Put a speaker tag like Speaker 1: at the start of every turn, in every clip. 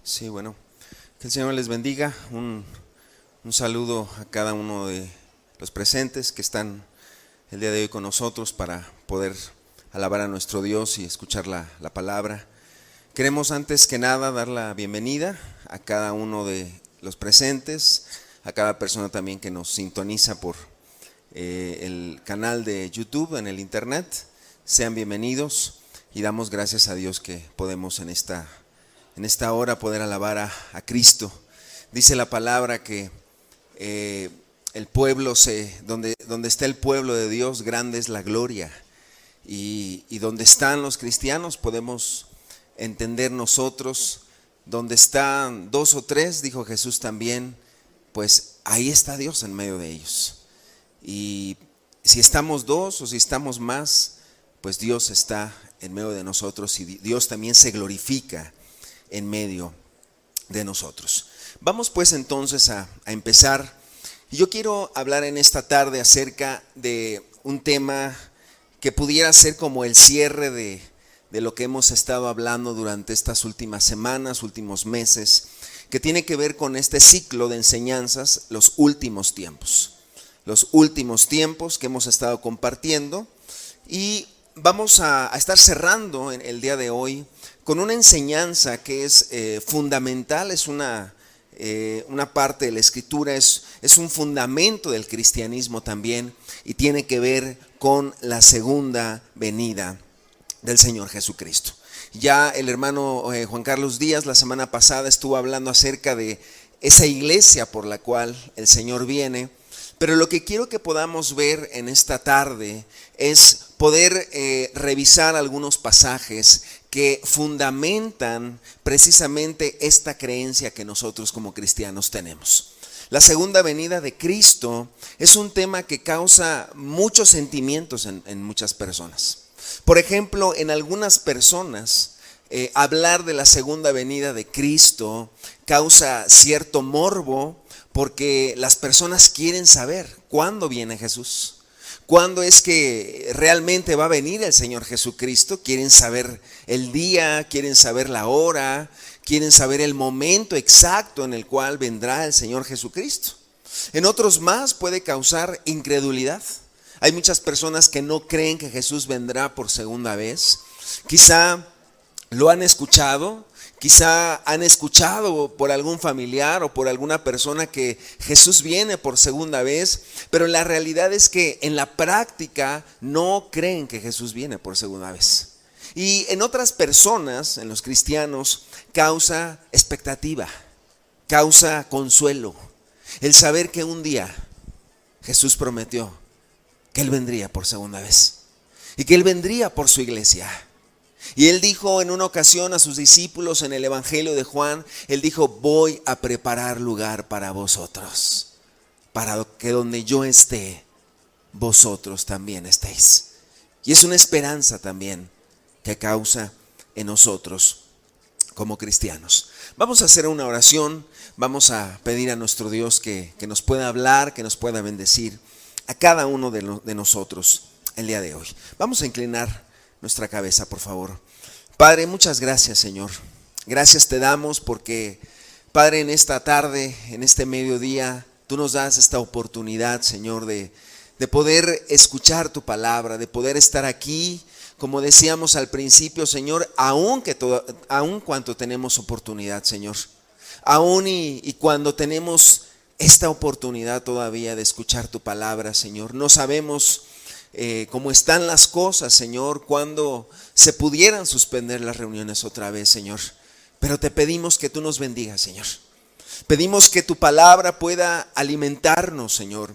Speaker 1: Sí, bueno, que el Señor les bendiga. Un saludo a cada uno de los presentes que están el día de hoy con nosotros para poder alabar a nuestro Dios y escuchar la palabra. Queremos antes que nada dar la bienvenida a cada uno de los presentes, a cada persona también que nos sintoniza por el canal de YouTube en el internet. Sean bienvenidos y damos gracias a Dios que podemos en esta hora poder alabar a Cristo. Dice la palabra que el pueblo donde está el pueblo de Dios, grande es la gloria. Y donde están los cristianos podemos entender nosotros, donde están dos o tres, dijo Jesús también, pues ahí está Dios en medio de ellos. Y si estamos dos o si estamos más, pues Dios está en medio de nosotros y Dios también se glorifica en medio de nosotros. Vamos pues entonces a empezar. Yo quiero hablar en esta tarde acerca de un tema que pudiera ser como el cierre de lo que hemos estado hablando durante estas últimas semanas, últimos meses, que tiene que ver con este ciclo de enseñanzas, los últimos tiempos. Los últimos tiempos que hemos estado compartiendo, y vamos a estar cerrando en el día de hoy con una enseñanza que es fundamental, es una parte de la Escritura, es un fundamento del cristianismo también, y tiene que ver con la segunda venida del Señor Jesucristo. Ya el hermano Juan Carlos Díaz la semana pasada estuvo hablando acerca de esa iglesia por la cual el Señor viene, pero lo que quiero que podamos ver en esta tarde es poder revisar algunos pasajes que fundamentan precisamente esta creencia que nosotros como cristianos tenemos. La segunda venida de Cristo es un tema que causa muchos sentimientos en muchas personas. Por ejemplo, en algunas personas, hablar de la segunda venida de Cristo causa cierto morbo, porque las personas quieren saber cuándo viene Jesús. ¿Cuándo es que realmente va a venir el Señor Jesucristo? Quieren saber el día, quieren saber la hora, quieren saber el momento exacto en el cual vendrá el Señor Jesucristo. En otros más puede causar incredulidad. Hay muchas personas que no creen que Jesús vendrá por segunda vez. Quizá lo han escuchado. Quizá han escuchado por algún familiar o por alguna persona que Jesús viene por segunda vez, pero la realidad es que en la práctica no creen que Jesús viene por segunda vez. Y en otras personas, en los cristianos, causa expectativa, causa consuelo, el saber que un día Jesús prometió que Él vendría por segunda vez y que Él vendría por su iglesia. Y Él dijo en una ocasión a sus discípulos en el Evangelio de Juan, Él dijo: voy a preparar lugar para vosotros, para que donde yo esté, vosotros también estéis. Y es una esperanza también que causa en nosotros como cristianos. Vamos a hacer una oración, vamos a pedir a nuestro Dios que nos pueda hablar, que nos pueda bendecir a cada uno de nosotros el día de hoy. Vamos a inclinar nuestra cabeza, por favor. Padre, muchas gracias, Señor. Gracias te damos porque, Padre, en esta tarde, en este mediodía, tú nos das esta oportunidad, Señor, de poder escuchar tu palabra, de poder estar aquí, como decíamos al principio, Señor, aun cuando tenemos oportunidad, Señor. Aun y cuando tenemos esta oportunidad todavía de escuchar tu palabra, Señor. No sabemos cómo están las cosas, Señor, cuando se pudieran suspender las reuniones otra vez, Señor. Pero te pedimos que tú nos bendigas, Señor. Pedimos que tu palabra pueda alimentarnos, Señor.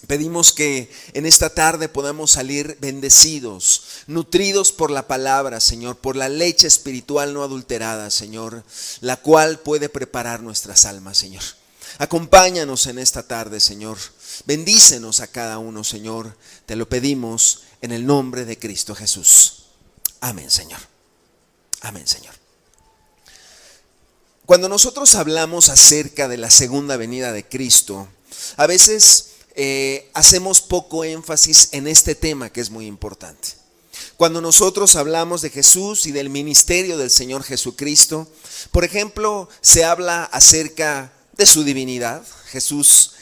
Speaker 1: Pedimos que en esta tarde podamos salir bendecidos, nutridos por la palabra, Señor, por la leche espiritual no adulterada, Señor, la cual puede preparar nuestras almas, Señor. Acompáñanos en esta tarde, Señor. Bendícenos a cada uno, Señor. Te lo pedimos en el nombre de Cristo Jesús. Amén, Señor. Amén, Señor. Cuando nosotros hablamos acerca de la segunda venida de Cristo, a veces hacemos poco énfasis en este tema que es muy importante. Cuando nosotros hablamos de Jesús y del ministerio del Señor Jesucristo, por ejemplo, se habla acerca de su divinidad. Jesús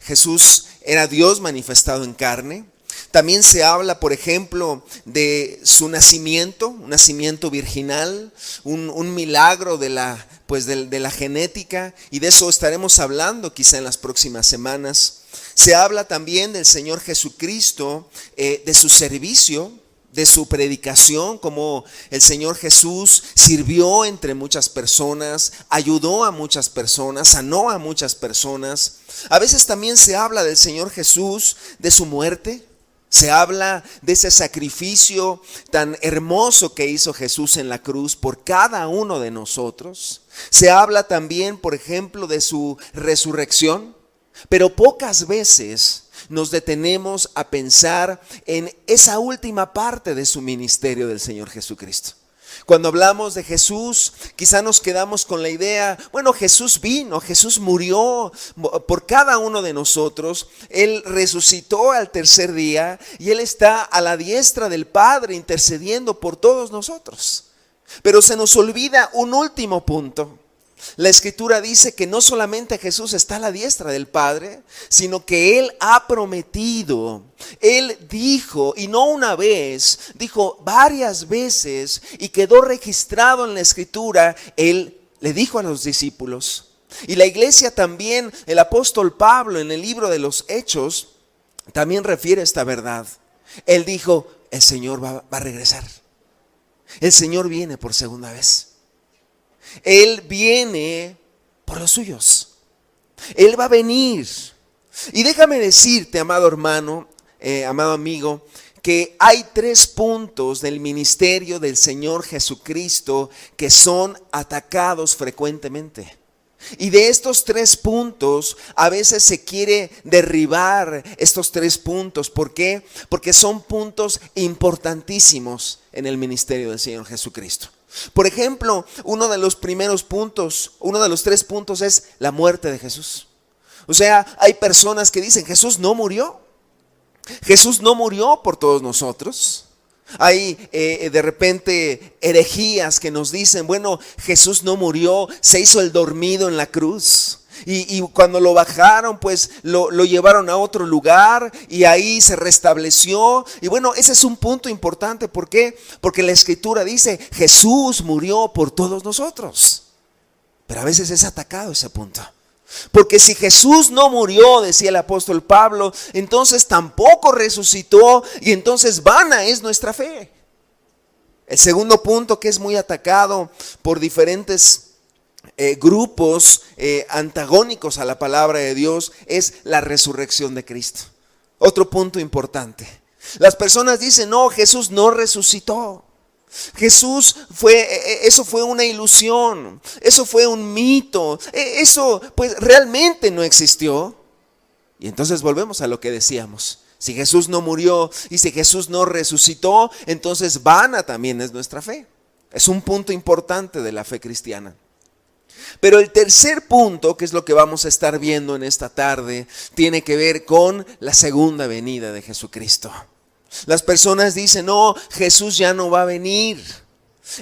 Speaker 1: Jesús era Dios manifestado en carne. También se habla, por ejemplo, de su nacimiento, un nacimiento virginal, un milagro de la genética, y de eso estaremos hablando quizá en las próximas semanas. Se habla también del Señor Jesucristo, de su servicio, de su predicación, como el Señor Jesús sirvió entre muchas personas, ayudó a muchas personas, sanó a muchas personas. A veces también se habla del Señor Jesús, de su muerte. Se habla de ese sacrificio tan hermoso que hizo Jesús en la cruz por cada uno de nosotros. Se habla también, por ejemplo, de su resurrección, pero pocas veces nos detenemos a pensar en esa última parte de su ministerio del Señor Jesucristo. Cuando hablamos de Jesús, quizá nos quedamos con la idea, bueno, Jesús vino, Jesús murió por cada uno de nosotros, Él resucitó al tercer día y Él está a la diestra del Padre intercediendo por todos nosotros. Pero se nos olvida un último punto. La Escritura dice que no solamente Jesús está a la diestra del Padre, sino que Él ha prometido. Él dijo, y no una vez, dijo varias veces, y quedó registrado en la Escritura. Él le dijo a los discípulos, y la iglesia también, el apóstol Pablo en el libro de los Hechos, también refiere esta verdad. Él dijo, el Señor va a regresar. El Señor viene por segunda vez. Él viene por los suyos. Él va a venir. Y déjame decirte, amado hermano, amado amigo, que hay 3 puntos del ministerio del Señor Jesucristo que son atacados frecuentemente. Y de estos 3 puntos, a veces se quiere derribar estos 3 puntos. ¿Por qué? Porque son puntos importantísimos en el ministerio del Señor Jesucristo. Por ejemplo, uno de los 3 puntos es la muerte de Jesús. O sea, hay personas que dicen, Jesús no murió. Jesús no murió por todos nosotros. Hay de repente herejías que nos dicen, bueno, Jesús no murió, se hizo el dormido en la cruz. Y cuando lo bajaron, pues lo llevaron a otro lugar y ahí se restableció. Y bueno, ese es un punto importante. ¿Por qué? Porque la Escritura dice, Jesús murió por todos nosotros. Pero a veces es atacado ese punto. Porque si Jesús no murió, decía el apóstol Pablo, entonces tampoco resucitó y entonces vana es nuestra fe. El segundo punto que es muy atacado por diferentes grupos antagónicos a la palabra de Dios es la resurrección de Cristo. Otro punto importante. Las personas dicen, no, Jesús no resucitó. Eso fue una ilusión, eso fue un mito, eso pues realmente no existió. Y entonces volvemos a lo que decíamos. Si Jesús no murió y si Jesús no resucitó, entonces vana también es nuestra fe. Es un punto importante de la fe cristiana. Pero el tercer punto, que es lo que vamos a estar viendo en esta tarde, tiene que ver con la segunda venida de Jesucristo. Las personas dicen, no, Jesús ya no va a venir.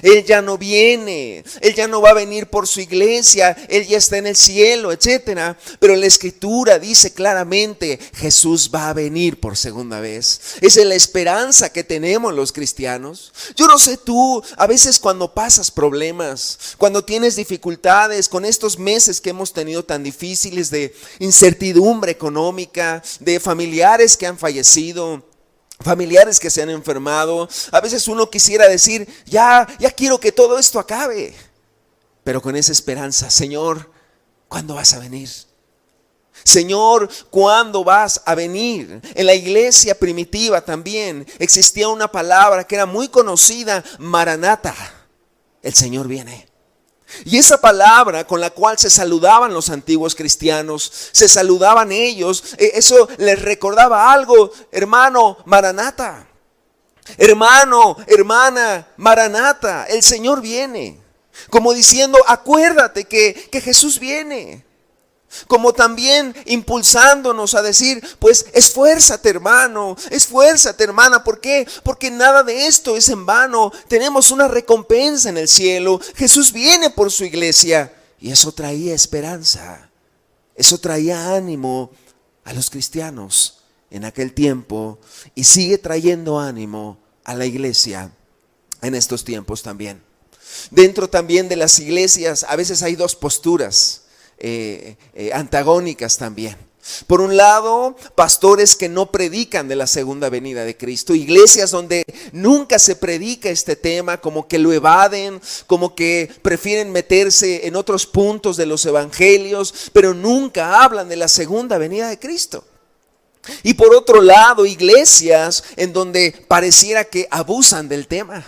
Speaker 1: Él ya no viene, Él ya no va a venir por su iglesia, Él ya está en el cielo, etc. Pero la Escritura dice claramente, Jesús va a venir por segunda vez. Esa es la esperanza que tenemos los cristianos. Yo no sé tú, a veces cuando pasas problemas, cuando tienes dificultades con estos meses que hemos tenido tan difíciles de incertidumbre económica, de familiares que han fallecido, familiares que se han enfermado, a veces uno quisiera decir, ya quiero que todo esto acabe. Pero con esa esperanza, Señor, ¿cuándo vas a venir? Señor, ¿cuándo vas a venir? En la iglesia primitiva también existía una palabra que era muy conocida, Maranata, el Señor viene. Y esa palabra con la cual se saludaban los antiguos cristianos, se saludaban ellos, eso les recordaba algo, hermano, Maranata. Hermano, hermana, Maranata, el Señor viene. Como diciendo, acuérdate que Jesús viene. como también impulsándonos a decir, pues esfuérzate hermano, esfuérzate hermana. ¿Por qué? Porque nada de esto es en vano. Tenemos una recompensa en el cielo. Jesús viene por su iglesia. Y eso traía esperanza. Eso traía ánimo a los cristianos en aquel tiempo. Y sigue trayendo ánimo a la iglesia en estos tiempos también. Dentro también de las iglesias a veces hay dos posturas antagónicas también. Por un lado, pastores que no predican de la segunda venida de Cristo, iglesias donde nunca se predica este tema, como que lo evaden, como que prefieren meterse en otros puntos de los evangelios, pero nunca hablan de la segunda venida de Cristo. Y por otro lado, iglesias en donde pareciera que abusan del tema.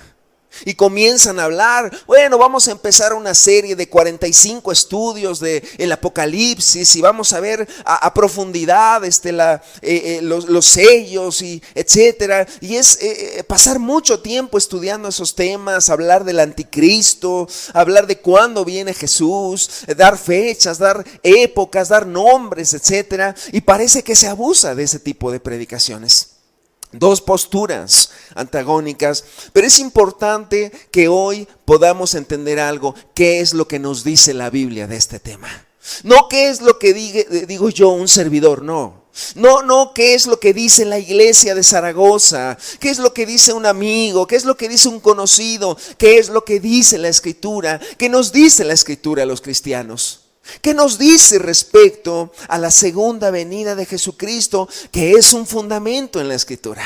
Speaker 1: Y comienzan a hablar, bueno, vamos a empezar una serie de 45 estudios del Apocalipsis y vamos a ver a profundidad los sellos y etcétera. Y es pasar mucho tiempo estudiando esos temas, hablar del anticristo, hablar de cuándo viene Jesús, dar fechas, dar épocas, dar nombres, etcétera. Y parece que se abusa de ese tipo de predicaciones. Dos posturas antagónicas, pero es importante que hoy podamos entender algo. ¿Qué es lo que nos dice la Biblia de este tema? No qué es lo que digo yo, un servidor, no, qué es lo que dice la iglesia de Zaragoza, qué es lo que dice un amigo, qué es lo que dice un conocido, qué es lo que dice la Escritura, qué nos dice la Escritura a los cristianos. ¿Qué nos dice respecto a la segunda venida de Jesucristo, que es un fundamento en la Escritura?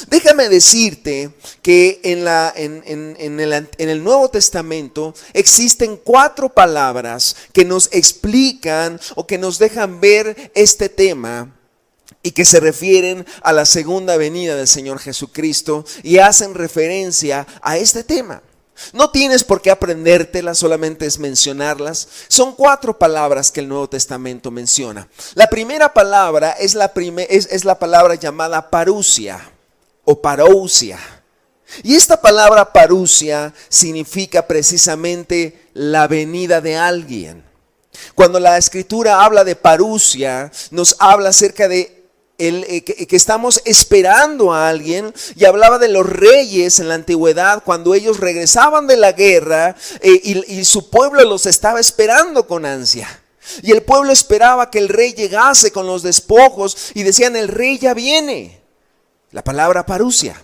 Speaker 1: Déjame decirte que en el Nuevo Testamento existen 4 palabras que nos explican o que nos dejan ver este tema y que se refieren a la segunda venida del Señor Jesucristo y hacen referencia a este tema. No tienes por qué aprendértelas, solamente es mencionarlas. Son 4 palabras que el Nuevo Testamento menciona. La primera palabra es la palabra llamada parousia o parousia. Y esta palabra parousia significa precisamente la venida de alguien. Cuando la Escritura habla de parousia, nos habla acerca de que estamos esperando a alguien, y hablaba de los reyes en la antigüedad cuando ellos regresaban de la guerra y su pueblo los estaba esperando con ansia. Y el pueblo esperaba que el rey llegase con los despojos y decían: el rey ya viene. La palabra parousia,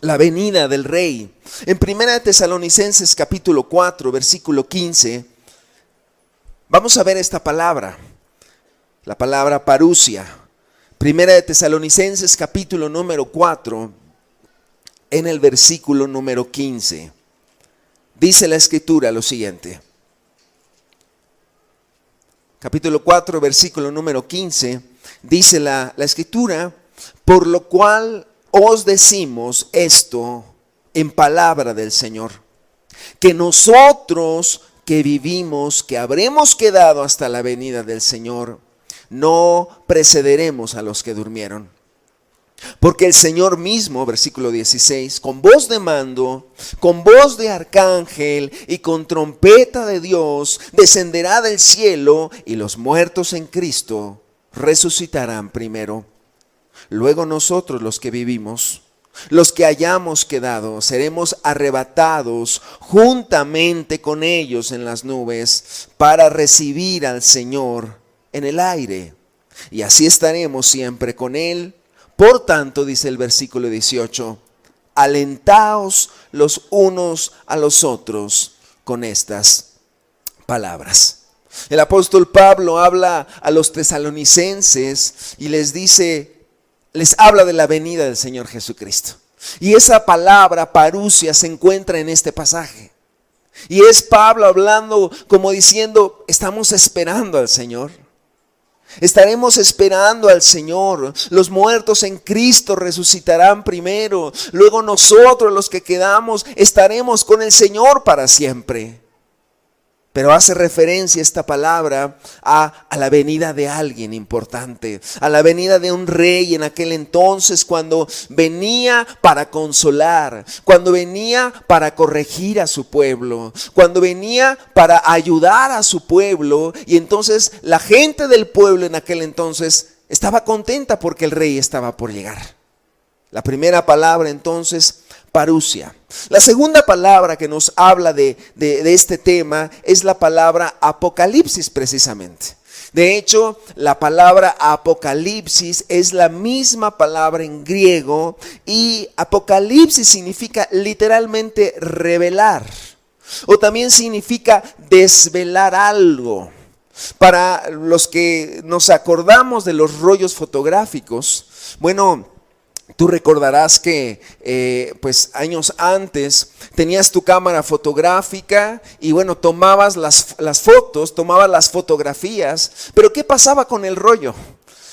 Speaker 1: la venida del rey. En 1 Tesalonicenses capítulo 4 versículo 15 vamos a ver esta palabra, la palabra parousia. 1 Tesalonicenses capítulo número 4, en el versículo número 15, dice la Escritura lo siguiente. Capítulo 4, versículo número 15, dice la Escritura: por lo cual os decimos esto en palabra del Señor, que nosotros que vivimos, que habremos quedado hasta la venida del Señor, no precederemos a los que durmieron. Porque el Señor mismo, versículo 16, con voz de mando, con voz de arcángel y con trompeta de Dios, descenderá del cielo, y los muertos en Cristo resucitarán primero. Luego nosotros, los que vivimos, los que hayamos quedado, seremos arrebatados juntamente con ellos en las nubes para recibir al Señor en el aire, y así estaremos siempre con Él. Por tanto, dice el versículo 18, alentaos los unos a los otros con estas palabras. El apóstol Pablo habla a los tesalonicenses y les habla de la venida del Señor Jesucristo. Y esa palabra parousia se encuentra en este pasaje. Y es Pablo hablando como diciendo: estamos esperando al Señor. Estaremos esperando al Señor. Los muertos en Cristo resucitarán primero. Luego nosotros, los que quedamos, estaremos con el Señor para siempre. Pero hace referencia esta palabra a la venida de alguien importante, a la venida de un rey en aquel entonces, cuando venía para consolar, cuando venía para corregir a su pueblo, cuando venía para ayudar a su pueblo. Y entonces la gente del pueblo en aquel entonces estaba contenta porque el rey estaba por llegar. La primera palabra entonces, parusia. La segunda palabra que nos habla de este tema es la palabra apocalipsis precisamente. De hecho, la palabra apocalipsis es la misma palabra en griego y apocalipsis significa literalmente revelar o también significa desvelar algo. Para los que nos acordamos de los rollos fotográficos, bueno, tú recordarás que pues años antes tenías tu cámara fotográfica y bueno, tomabas las fotos, tomabas las fotografías, pero ¿qué pasaba con el rollo?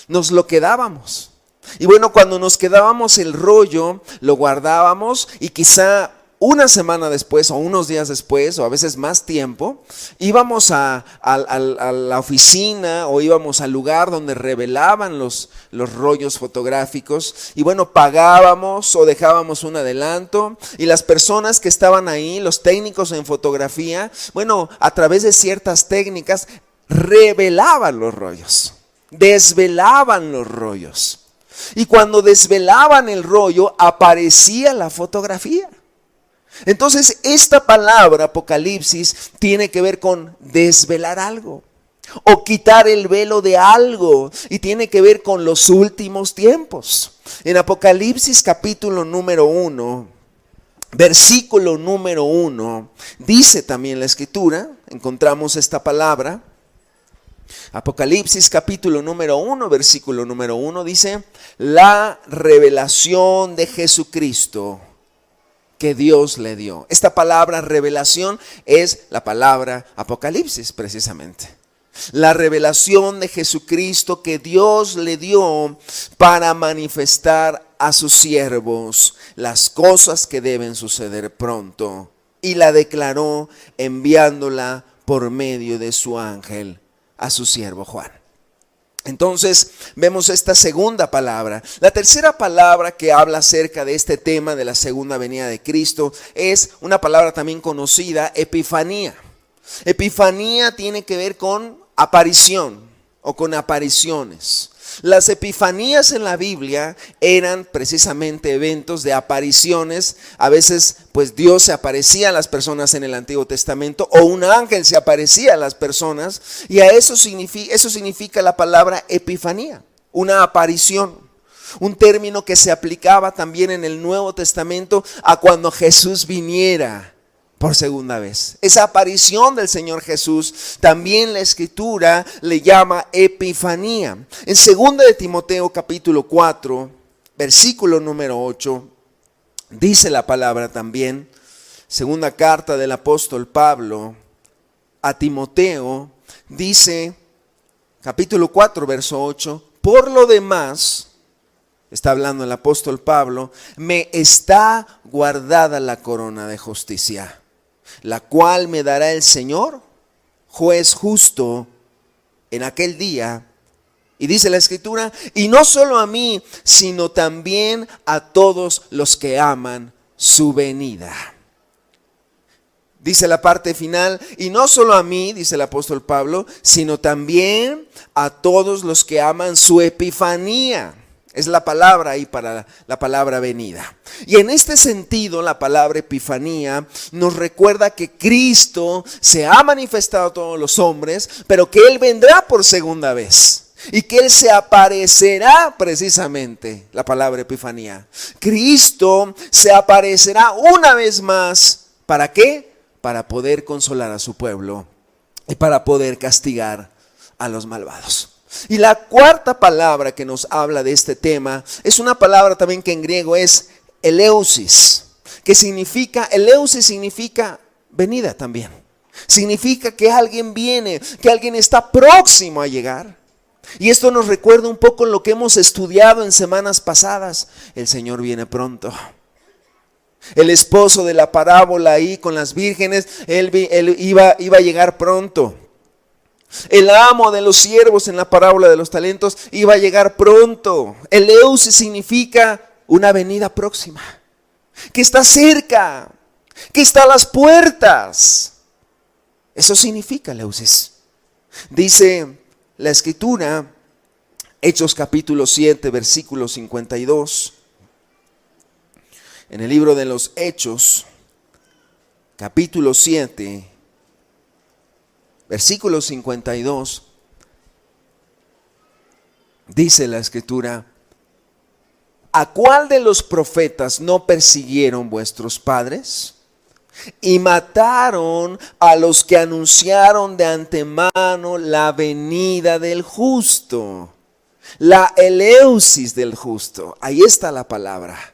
Speaker 1: Nos lo quedábamos. Y bueno, cuando nos quedábamos el rollo, lo guardábamos y quizá una semana después o unos días después o a veces más tiempo, íbamos a la oficina o íbamos al lugar donde revelaban los rollos fotográficos y bueno, pagábamos o dejábamos un adelanto y las personas que estaban ahí, los técnicos en fotografía, bueno, a través de ciertas técnicas revelaban los rollos, desvelaban los rollos. Y cuando desvelaban el rollo aparecía la fotografía. Entonces esta palabra apocalipsis tiene que ver con desvelar algo o quitar el velo de algo y tiene que ver con los últimos tiempos. En Apocalipsis capítulo número 1, versículo número 1, dice también la escritura, encontramos esta palabra. Apocalipsis capítulo número 1, versículo número 1 dice: la revelación de Jesucristo que Dios le dio. Esta palabra revelación es la palabra apocalipsis precisamente. La revelación de Jesucristo que Dios le dio para manifestar a sus siervos las cosas que deben suceder pronto. Y la declaró enviándola por medio de su ángel a su siervo Juan. Entonces vemos esta segunda palabra. La tercera palabra que habla acerca de este tema de la segunda venida de Cristo es una palabra también conocida, epifanía. Epifanía tiene que ver con aparición o con apariciones. Las epifanías en la Biblia eran precisamente eventos de apariciones. A veces pues Dios se aparecía a las personas en el Antiguo Testamento o un ángel se aparecía a las personas y eso significa la palabra epifanía, una aparición. Un término que se aplicaba también en el Nuevo Testamento a cuando Jesús viniera por segunda vez. Esa aparición del Señor Jesús también la Escritura le llama epifanía. En 2 de Timoteo capítulo 4, versículo número 8, dice la palabra también, segunda carta del apóstol Pablo a Timoteo, dice, capítulo 4, verso 8, por lo demás, está hablando el apóstol Pablo, me está guardada la corona de justicia, la cual me dará el Señor, juez justo, en aquel día. Y dice la Escritura, y no solo a mí, sino también a todos los que aman su venida. Dice la parte final, y no solo a mí, dice el apóstol Pablo, sino también a todos los que aman su epifanía. Es la palabra ahí para la palabra venida. Y en este sentido, la palabra epifanía nos recuerda que Cristo se ha manifestado a todos los hombres, pero que Él vendrá por segunda vez. Y que Él se aparecerá precisamente, la palabra epifanía. Cristo se aparecerá una vez más. ¿Para qué? Para poder consolar a su pueblo y para poder castigar a los malvados. Y la cuarta palabra que nos habla de este tema es una palabra también que en griego es eleusis, que significa, eleusis significa venida también. Significa que alguien viene, que alguien está próximo a llegar. Y esto nos recuerda un poco lo que hemos estudiado en semanas pasadas. El Señor viene pronto. El esposo de la parábola ahí con las vírgenes, él iba a llegar pronto. El amo de los siervos en la parábola de los talentos iba a llegar pronto. El Eleusis significa una venida próxima, que está cerca, que está a las puertas. Eso significa Eleusis. Dice la Escritura, Hechos capítulo 7, versículo 52. En el libro de los Hechos, capítulo 7, versículo 52, dice la Escritura: ¿a cuál de los profetas no persiguieron vuestros padres? Y mataron a los que anunciaron de antemano la venida del justo. La eleusis del justo. Ahí está la palabra.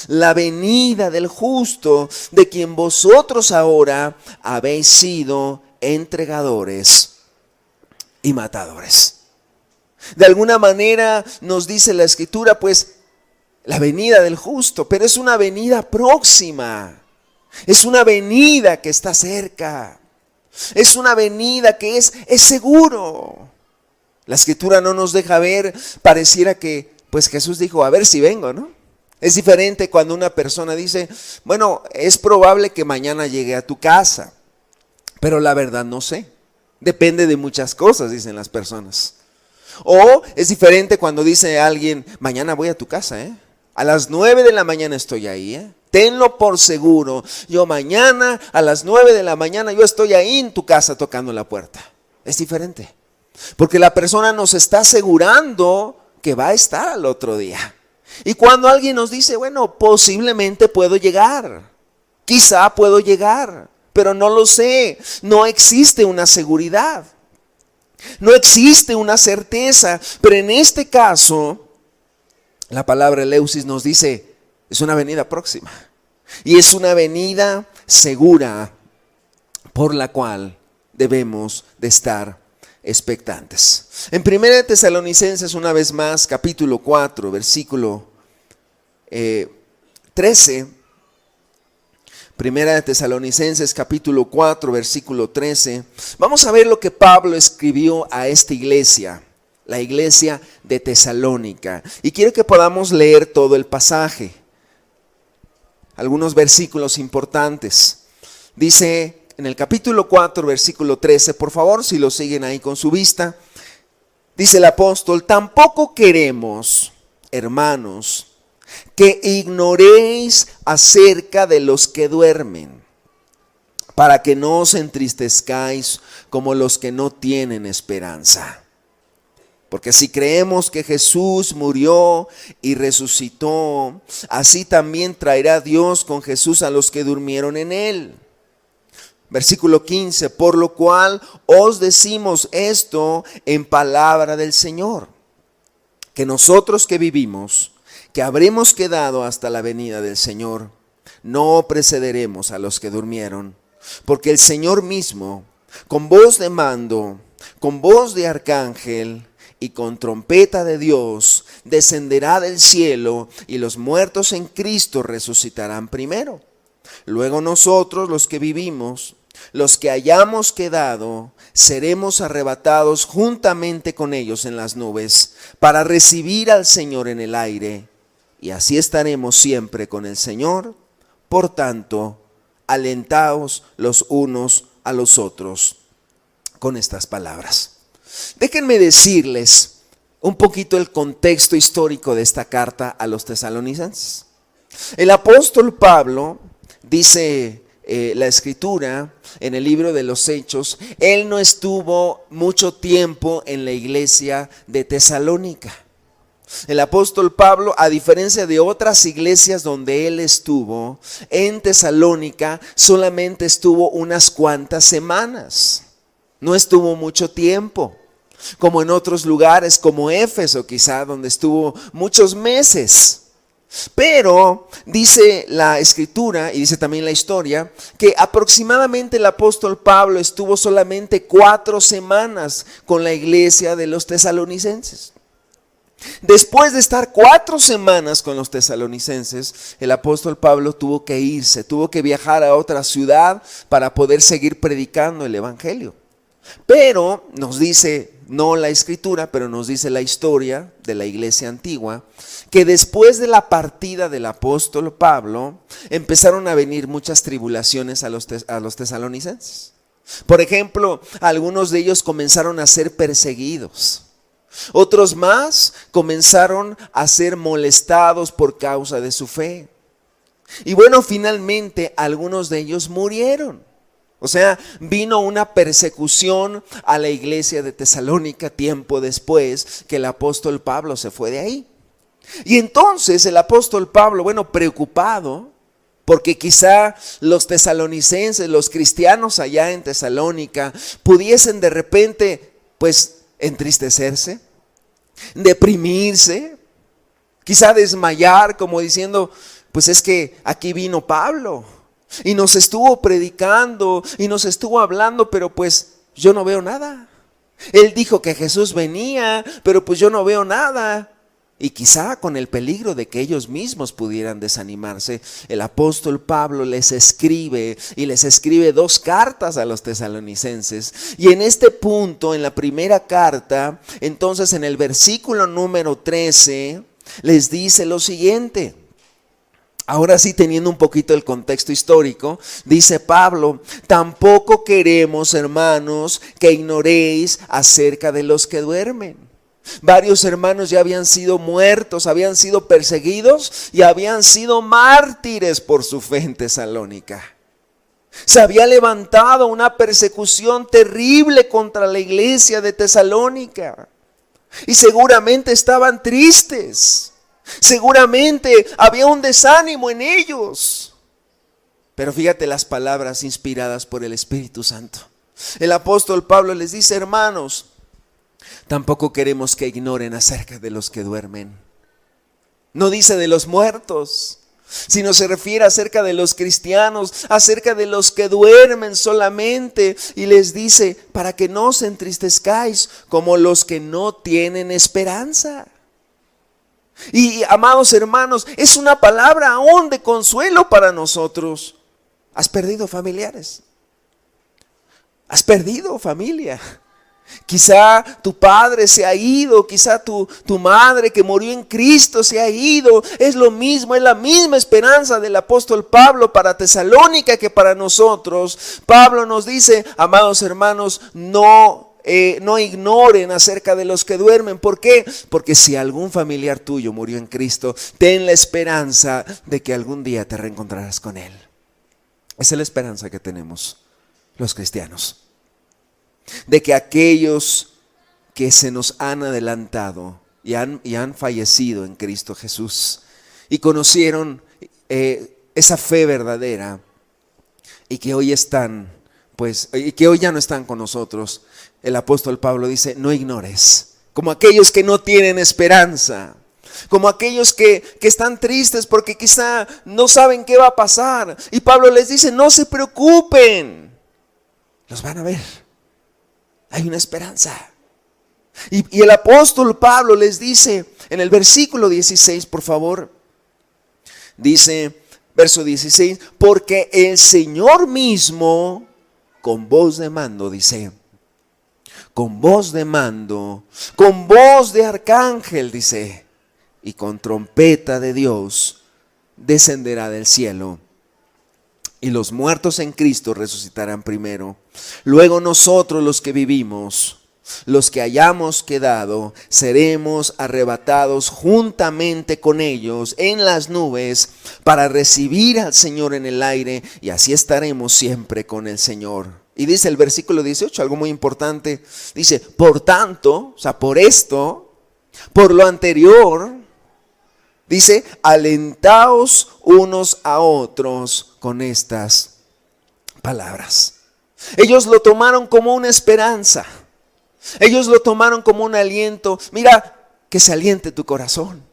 Speaker 1: La venida del justo, de quien vosotros ahora habéis sido entregadores y matadores. De alguna manera nos dice la Escritura, pues, la venida del justo, pero es una venida próxima. Es una venida que está cerca. Es una venida que es seguro. La Escritura no nos deja ver, pareciera que pues Jesús dijo, a ver si vengo, ¿no? Es diferente cuando una persona dice, bueno, es probable que mañana llegue a tu casa, pero la verdad no sé. Depende de muchas cosas, dicen las personas. O es diferente cuando dice alguien, mañana voy a tu casa, a las 9 de la mañana estoy ahí, Tenlo por seguro, yo mañana a las 9 de la mañana yo estoy ahí en tu casa tocando la puerta. Es diferente, porque la persona nos está asegurando que va a estar al otro día. Y cuando alguien nos dice, bueno, posiblemente puedo llegar, quizá puedo llegar, pero no lo sé, no existe una seguridad, no existe una certeza, pero en este caso, la palabra eleusis nos dice, es una venida próxima y es una venida segura por la cual debemos de estar expectantes. En 1 Tesalonicenses, una vez más, capítulo 4, versículo 13. 1 Tesalonicenses, capítulo 4, versículo 13. Vamos a ver lo que Pablo escribió a esta iglesia, la iglesia de Tesalónica. Y quiero que podamos leer todo el pasaje. Algunos versículos importantes. Dice en el capítulo 4, versículo 13, por favor, si lo siguen ahí con su vista, dice el apóstol, tampoco queremos, hermanos, que ignoréis acerca de los que duermen, para que no os entristezcáis como los que no tienen esperanza. Porque si creemos que Jesús murió y resucitó, así también traerá Dios con Jesús a los que durmieron en él. Versículo 15, por lo cual os decimos esto en palabra del Señor, que nosotros que vivimos, que habremos quedado hasta la venida del Señor, no precederemos a los que durmieron, porque el Señor mismo, con voz de mando, con voz de arcángel y con trompeta de Dios, descenderá del cielo, y los muertos en Cristo resucitarán primero. Luego nosotros, los que vivimos, los que hayamos quedado, seremos arrebatados juntamente con ellos en las nubes, para recibir al Señor en el aire, y así estaremos siempre con el Señor. Por tanto, alentaos los unos a los otros con estas palabras. Déjenme decirles un poquito el contexto histórico de esta carta a los tesalonicenses. El apóstol Pablo, dice la Escritura en el libro de los Hechos, él no estuvo mucho tiempo en la iglesia de Tesalónica. El apóstol Pablo, a diferencia de otras iglesias donde él estuvo, en Tesalónica solamente estuvo unas cuantas semanas. No estuvo mucho tiempo, como en otros lugares como Éfeso quizá, donde estuvo muchos meses. Pero dice la Escritura y dice también la historia que aproximadamente el apóstol Pablo estuvo solamente 4 semanas con la iglesia de los tesalonicenses. Después de estar 4 semanas con los tesalonicenses, el apóstol Pablo tuvo que irse, tuvo que viajar a otra ciudad para poder seguir predicando el evangelio. Pero nos dice, no la escritura, pero nos dice la historia de la iglesia antigua, que después de la partida del apóstol Pablo, empezaron a venir muchas tribulaciones a los tesalonicenses. Por ejemplo, algunos de ellos comenzaron a ser perseguidos. Otros más comenzaron a ser molestados por causa de su fe. Y bueno, finalmente algunos de ellos murieron. O sea, vino una persecución a la iglesia de Tesalónica tiempo después que el apóstol Pablo se fue de ahí. Y entonces el apóstol Pablo, bueno, preocupado, porque quizá los tesalonicenses, los cristianos allá en Tesalónica, pudiesen de repente, pues, entristecerse, deprimirse, quizá desmayar, como diciendo, pues es que aquí vino Pablo y nos estuvo predicando y nos estuvo hablando, pero pues yo no veo nada. Él dijo que Jesús venía, pero pues yo no veo nada. Y quizá con el peligro de que ellos mismos pudieran desanimarse, el apóstol Pablo les escribe 2 cartas a los tesalonicenses. Y en este punto, en la primera carta, entonces en el versículo número 13, les dice lo siguiente. Ahora sí, teniendo un poquito el contexto histórico, dice Pablo: tampoco queremos, hermanos, que ignoréis acerca de los que duermen. Varios hermanos ya habían sido muertos, habían sido perseguidos y habían sido mártires por su fe en Tesalónica. Se había levantado una persecución terrible contra la iglesia de Tesalónica. Y seguramente estaban tristes. Seguramente había un desánimo en ellos. Pero fíjate las palabras inspiradas por el Espíritu Santo. El apóstol Pablo les dice: hermanos, tampoco queremos que ignoren acerca de los que duermen. No dice de los muertos, sino se refiere acerca de los cristianos, acerca de los que duermen solamente. Y les dice: para que no os entristezcáis como los que no tienen esperanza. Y amados hermanos, es una palabra aún de consuelo para nosotros. ¿Has perdido familiares? ¿Has perdido familia? Quizá tu padre se ha ido, quizá tu madre que murió en Cristo se ha ido. Es lo mismo, es la misma esperanza del apóstol Pablo para Tesalónica que para nosotros. Pablo nos dice: amados hermanos, no ignoren acerca de los que duermen. ¿Por qué? Porque si algún familiar tuyo murió en Cristo, ten la esperanza de que algún día te reencontrarás con él. Esa es la esperanza que tenemos los cristianos. De que aquellos que se nos han adelantado y han fallecido en Cristo Jesús y conocieron esa fe verdadera y que hoy están, pues, y que hoy ya no están con nosotros, el apóstol Pablo dice: no ignores, como aquellos que no tienen esperanza, como aquellos que están tristes porque quizá no saben qué va a pasar. Y Pablo les dice: no se preocupen, los van a ver. Hay una esperanza. Y el apóstol Pablo les dice en el versículo 16, por favor, dice, verso 16: porque el Señor mismo, con voz de mando, dice, con voz de mando, con voz de arcángel, dice, y con trompeta de Dios, descenderá del cielo. Y los muertos en Cristo resucitarán primero. Luego nosotros, los que vivimos, los que hayamos quedado, seremos arrebatados juntamente con ellos en las nubes para recibir al Señor en el aire, y así estaremos siempre con el Señor. Y dice el versículo 18, algo muy importante. Dice: por tanto, o sea, por esto, por lo anterior, dice, alentaos unos a otros con estas palabras. Ellos lo tomaron como una esperanza. Ellos lo tomaron como un aliento. Mira, que se aliente tu corazón.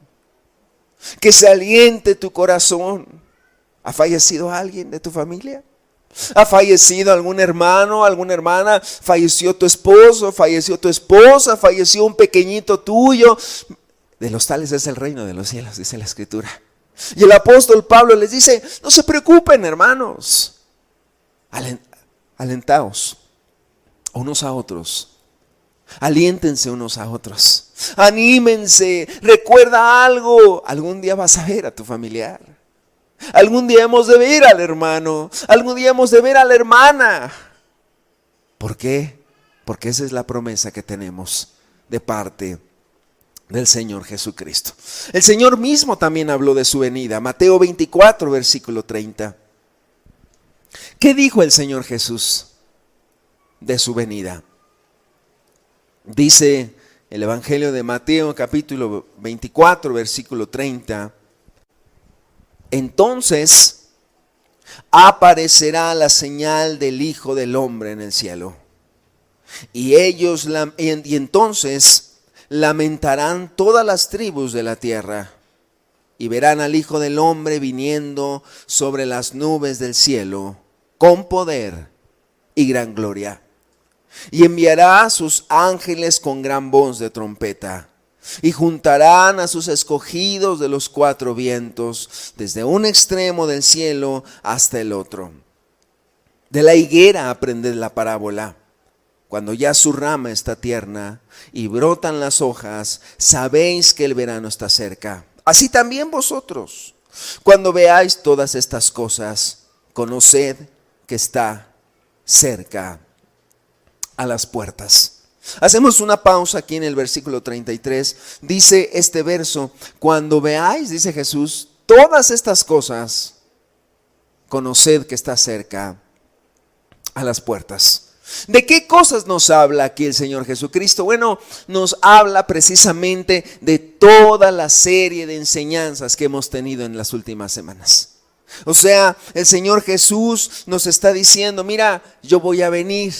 Speaker 1: Que se aliente tu corazón. ¿Ha fallecido alguien de tu familia? ¿Ha fallecido algún hermano, alguna hermana? ¿Falleció tu esposo? ¿Falleció tu esposa? ¿Falleció un pequeñito tuyo? De los tales es el reino de los cielos, dice la Escritura. Y el apóstol Pablo les dice, no se preocupen, hermanos. Alentaos unos a otros. Aliéntense unos a otros. Anímense. Recuerda algo. Algún día vas a ver a tu familiar. Algún día hemos de ver al hermano. Algún día hemos de ver a la hermana. ¿Por qué? Porque esa es la promesa que tenemos de parte del Señor Jesucristo. El Señor mismo también habló de su venida. Mateo 24, versículo 30. ¿Qué dijo el Señor Jesús de su venida? Dice el Evangelio de Mateo, capítulo 24, versículo 30. Entonces aparecerá la señal del Hijo del Hombre en el cielo. Y entonces lamentarán todas las tribus de la tierra y verán al Hijo del Hombre viniendo sobre las nubes del cielo con poder y gran gloria. Y enviará a sus ángeles con gran voz de trompeta y juntarán a sus escogidos de los cuatro vientos desde un extremo del cielo hasta el otro. De la higuera aprended la parábola. Cuando ya su rama está tierna y brotan las hojas, sabéis que el verano está cerca. Así también vosotros, cuando veáis todas estas cosas, conoced que está cerca a las puertas. Hacemos una pausa aquí en el versículo 33. Dice este verso, cuando veáis, dice Jesús, todas estas cosas, conoced que está cerca a las puertas. ¿De qué cosas nos habla aquí el Señor Jesucristo? Bueno, nos habla precisamente de toda la serie de enseñanzas que hemos tenido en las últimas semanas. O sea, el Señor Jesús nos está diciendo, mira, yo voy a venir,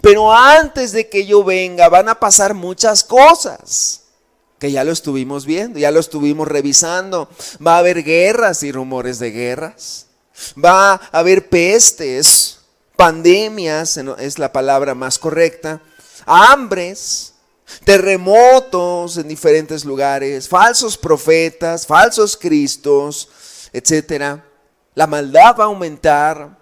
Speaker 1: pero antes de que yo venga van a pasar muchas cosas, que ya lo estuvimos viendo, ya lo estuvimos revisando. Va a haber guerras y rumores de guerras, va a haber pestes, pandemias, es la palabra más correcta, hambres, terremotos en diferentes lugares, falsos profetas, falsos cristos, etcétera. La maldad va a aumentar,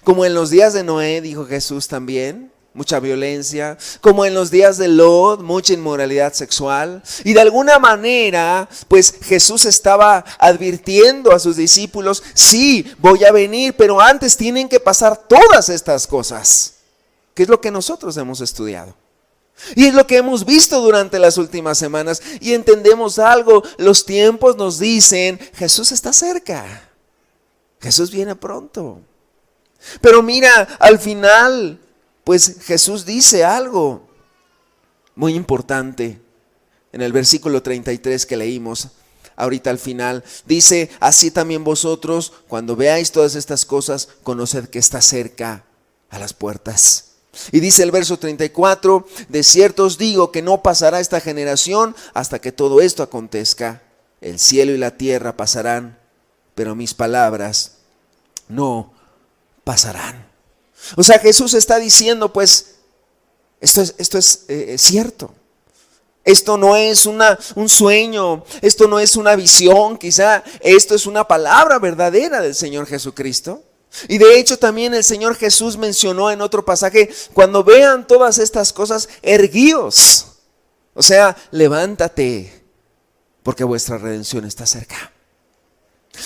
Speaker 1: como en los días de Noé, dijo Jesús también, mucha violencia, como en los días de Lot, mucha inmoralidad sexual. Y de alguna manera, pues Jesús estaba advirtiendo a sus discípulos, sí, voy a venir, pero antes tienen que pasar todas estas cosas, que es lo que nosotros hemos estudiado. Y es lo que hemos visto durante las últimas semanas. Y entendemos algo, los tiempos nos dicen, Jesús está cerca, Jesús viene pronto. Pero mira, al final, pues Jesús dice algo muy importante en el versículo 33 que leímos ahorita al final. Dice, así también vosotros, cuando veáis todas estas cosas, conoced que está cerca a las puertas. Y dice el verso 34, de cierto os digo que no pasará esta generación hasta que todo esto acontezca. El cielo y la tierra pasarán, pero mis palabras no pasarán. O sea, Jesús está diciendo, pues, esto es cierto. Esto no es un sueño, esto no es una visión, quizá esto es una palabra verdadera del Señor Jesucristo. Y de hecho también el Señor Jesús mencionó en otro pasaje, cuando vean todas estas cosas, erguíos. O sea, levántate, porque vuestra redención está cerca.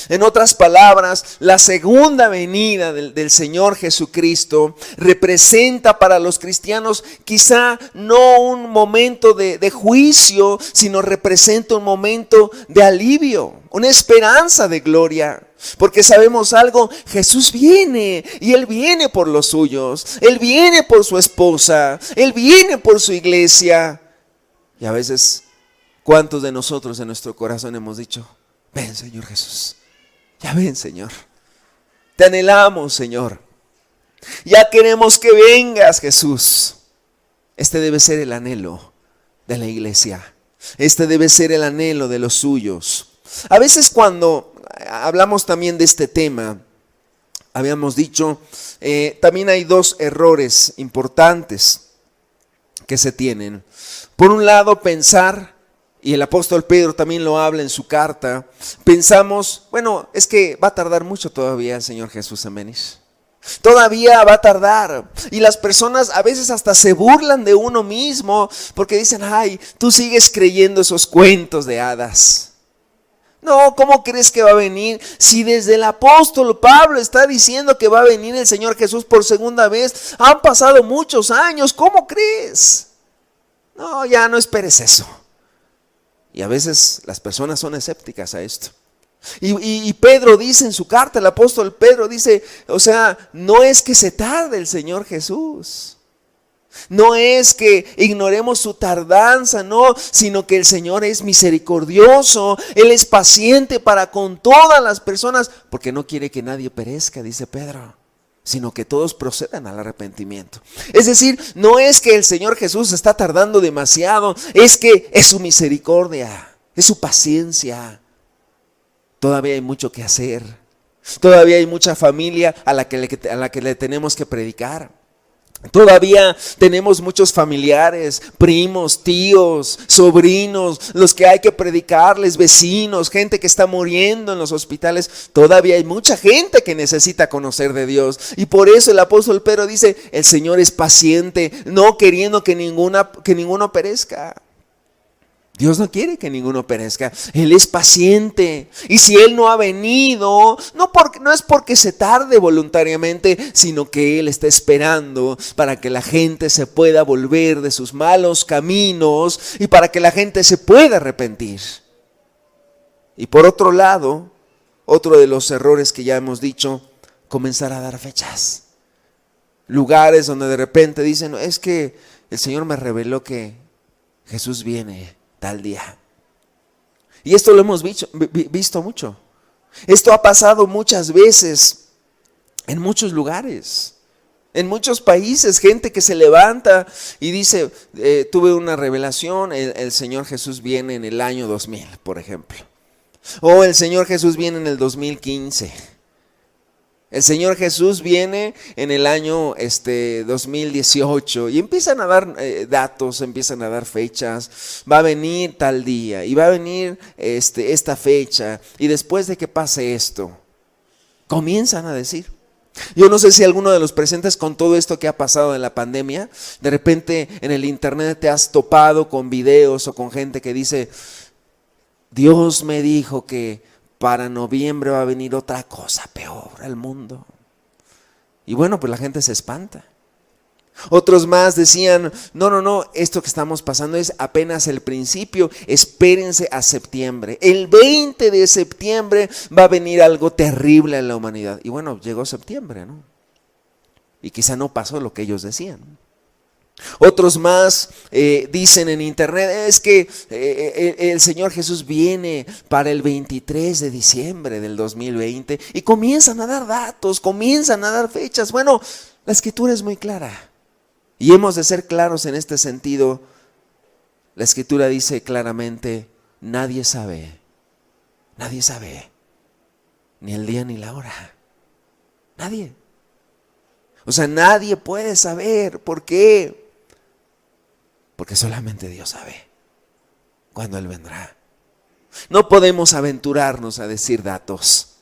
Speaker 1: En otras palabras, la segunda venida del Señor Jesucristo representa para los cristianos quizá no un momento de juicio, sino representa un momento de alivio, una esperanza de gloria. Porque sabemos algo, Jesús viene y Él viene por los suyos, Él viene por su esposa, Él viene por su iglesia. Y a veces, ¿cuántos de nosotros en nuestro corazón hemos dicho, ven Señor Jesús, ya ven Señor, te anhelamos Señor, ya queremos que vengas Jesús? Este debe ser el anhelo de la iglesia, este debe ser el anhelo de los suyos. A veces cuando hablamos también de este tema, habíamos dicho, también hay dos errores importantes que se tienen. Por un lado, pensar y el apóstol Pedro también lo habla en su carta, pensamos, bueno, es que va a tardar mucho todavía el Señor Jesús en venir. Todavía va a tardar. Y las personas a veces hasta se burlan de uno mismo porque dicen, ay, tú sigues creyendo esos cuentos de hadas. No, ¿cómo crees que va a venir? Si desde el apóstol Pablo está diciendo que va a venir el Señor Jesús por segunda vez, han pasado muchos años, ¿cómo crees? No, ya no esperes eso. Y a veces las personas son escépticas a esto. Y Pedro dice en su carta, el apóstol Pedro dice, o sea, no es que se tarde el Señor Jesús. No es que ignoremos su tardanza, no, sino que el Señor es misericordioso, Él es paciente para con todas las personas, porque no quiere que nadie perezca, dice Pedro, sino que todos procedan al arrepentimiento. Es decir, no es que el Señor Jesús está tardando demasiado, es que es su misericordia, es su paciencia. Todavía hay mucho que hacer, todavía hay mucha familia a la que le tenemos que predicar. Todavía tenemos muchos familiares, primos, tíos, sobrinos, los que hay que predicarles, vecinos, gente que está muriendo en los hospitales. Todavía hay mucha gente que necesita conocer de Dios. Y por eso el apóstol Pedro dice, el Señor es paciente, no queriendo que ninguno perezca. Dios no quiere que ninguno perezca, Él es paciente. Y si Él no ha venido, no es porque se tarde voluntariamente, sino que Él está esperando para que la gente se pueda volver de sus malos caminos y para que la gente se pueda arrepentir. Y por otro lado, otro de los errores que ya hemos dicho, comenzar a dar fechas. Lugares donde de repente dicen, es que el Señor me reveló que Jesús viene tal día. Y esto lo hemos visto mucho. Esto ha pasado muchas veces en muchos lugares, en muchos países, gente que se levanta y dice, tuve una revelación, el Señor Jesús viene en el año 2000, por ejemplo. O el Señor Jesús viene en el 2015. El Señor Jesús viene en el año 2018 y empiezan a dar datos, empiezan a dar fechas. Va a venir tal día y va a venir esta fecha y después de que pase esto, comienzan a decir. Yo no sé si alguno de los presentes con todo esto que ha pasado en la pandemia, de repente en el internet te has topado con videos o con gente que dice, Dios me dijo que para noviembre va a venir otra cosa peor al mundo. Y bueno, pues la gente se espanta. Otros más decían, no, esto que estamos pasando es apenas el principio, espérense a septiembre. El 20 de septiembre va a venir algo terrible en la humanidad. Y bueno, llegó septiembre, ¿no? Y quizá no pasó lo que ellos decían. Otros más dicen en internet, es que el Señor Jesús viene para el 23 de diciembre del 2020 y comienzan a dar datos, comienzan a dar fechas. Bueno, la Escritura es muy clara y hemos de ser claros en este sentido. La Escritura dice claramente, nadie sabe, ni el día ni la hora, nadie. O sea, nadie puede saber. ¿Por qué? Porque solamente Dios sabe cuándo Él vendrá. No podemos aventurarnos a decir datos.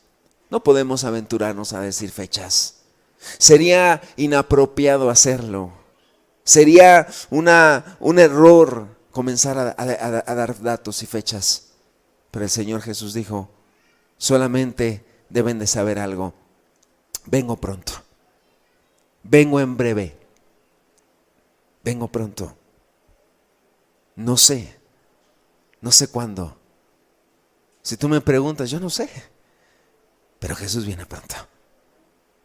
Speaker 1: No podemos aventurarnos a decir fechas. Sería inapropiado hacerlo. Sería un error comenzar a dar datos y fechas. Pero el Señor Jesús dijo, solamente deben de saber algo. Vengo pronto. Vengo en breve. Vengo pronto. No sé cuándo. Si tú me preguntas, yo no sé. Pero Jesús viene pronto.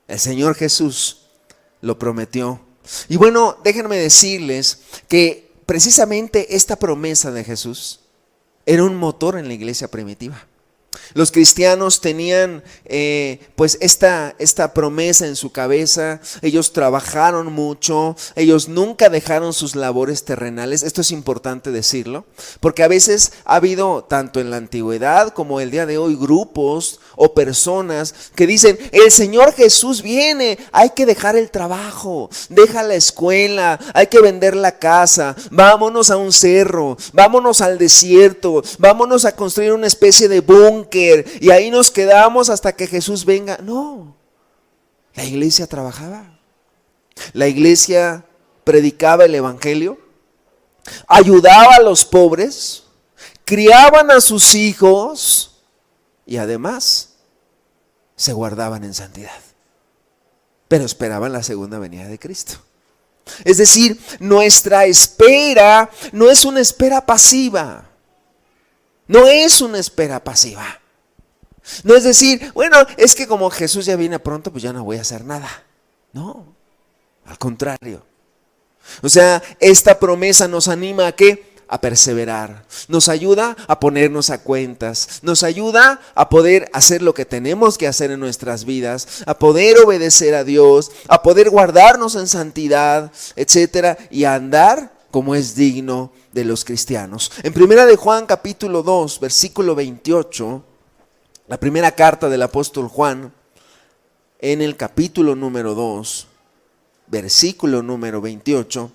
Speaker 1: El Señor Jesús lo prometió. Y bueno, déjenme decirles que precisamente esta promesa de Jesús era un motor en la iglesia primitiva. Los cristianos tenían pues esta promesa en su cabeza. Ellos trabajaron mucho, ellos nunca dejaron sus labores terrenales. Esto es importante decirlo, porque a veces ha habido, tanto en la antigüedad como el día de hoy, grupos o personas que dicen: el Señor Jesús viene, hay que dejar el trabajo, deja la escuela, hay que vender la casa, vámonos a un cerro, vámonos al desierto, vámonos a construir una especie de búnker y ahí nos quedamos hasta que Jesús venga. No, la iglesia trabajaba, la iglesia predicaba el evangelio, ayudaba a los pobres, criaban a sus hijos y además se guardaban en santidad, pero esperaban la segunda venida de Cristo. Es decir, nuestra espera no es una espera pasiva, no es una espera pasiva. No es decir, bueno, es que como Jesús ya viene pronto, pues ya no voy a hacer nada. No, al contrario. O sea, esta promesa nos anima ¿a qué? A perseverar. Nos ayuda a ponernos a cuentas. Nos ayuda a poder hacer lo que tenemos que hacer en nuestras vidas, a poder obedecer a Dios, a poder guardarnos en santidad, etcétera, y a andar como es digno de los cristianos. En 1 de Juan capítulo 2, versículo 28, la primera carta del apóstol Juan, en el capítulo número 2, versículo número 28,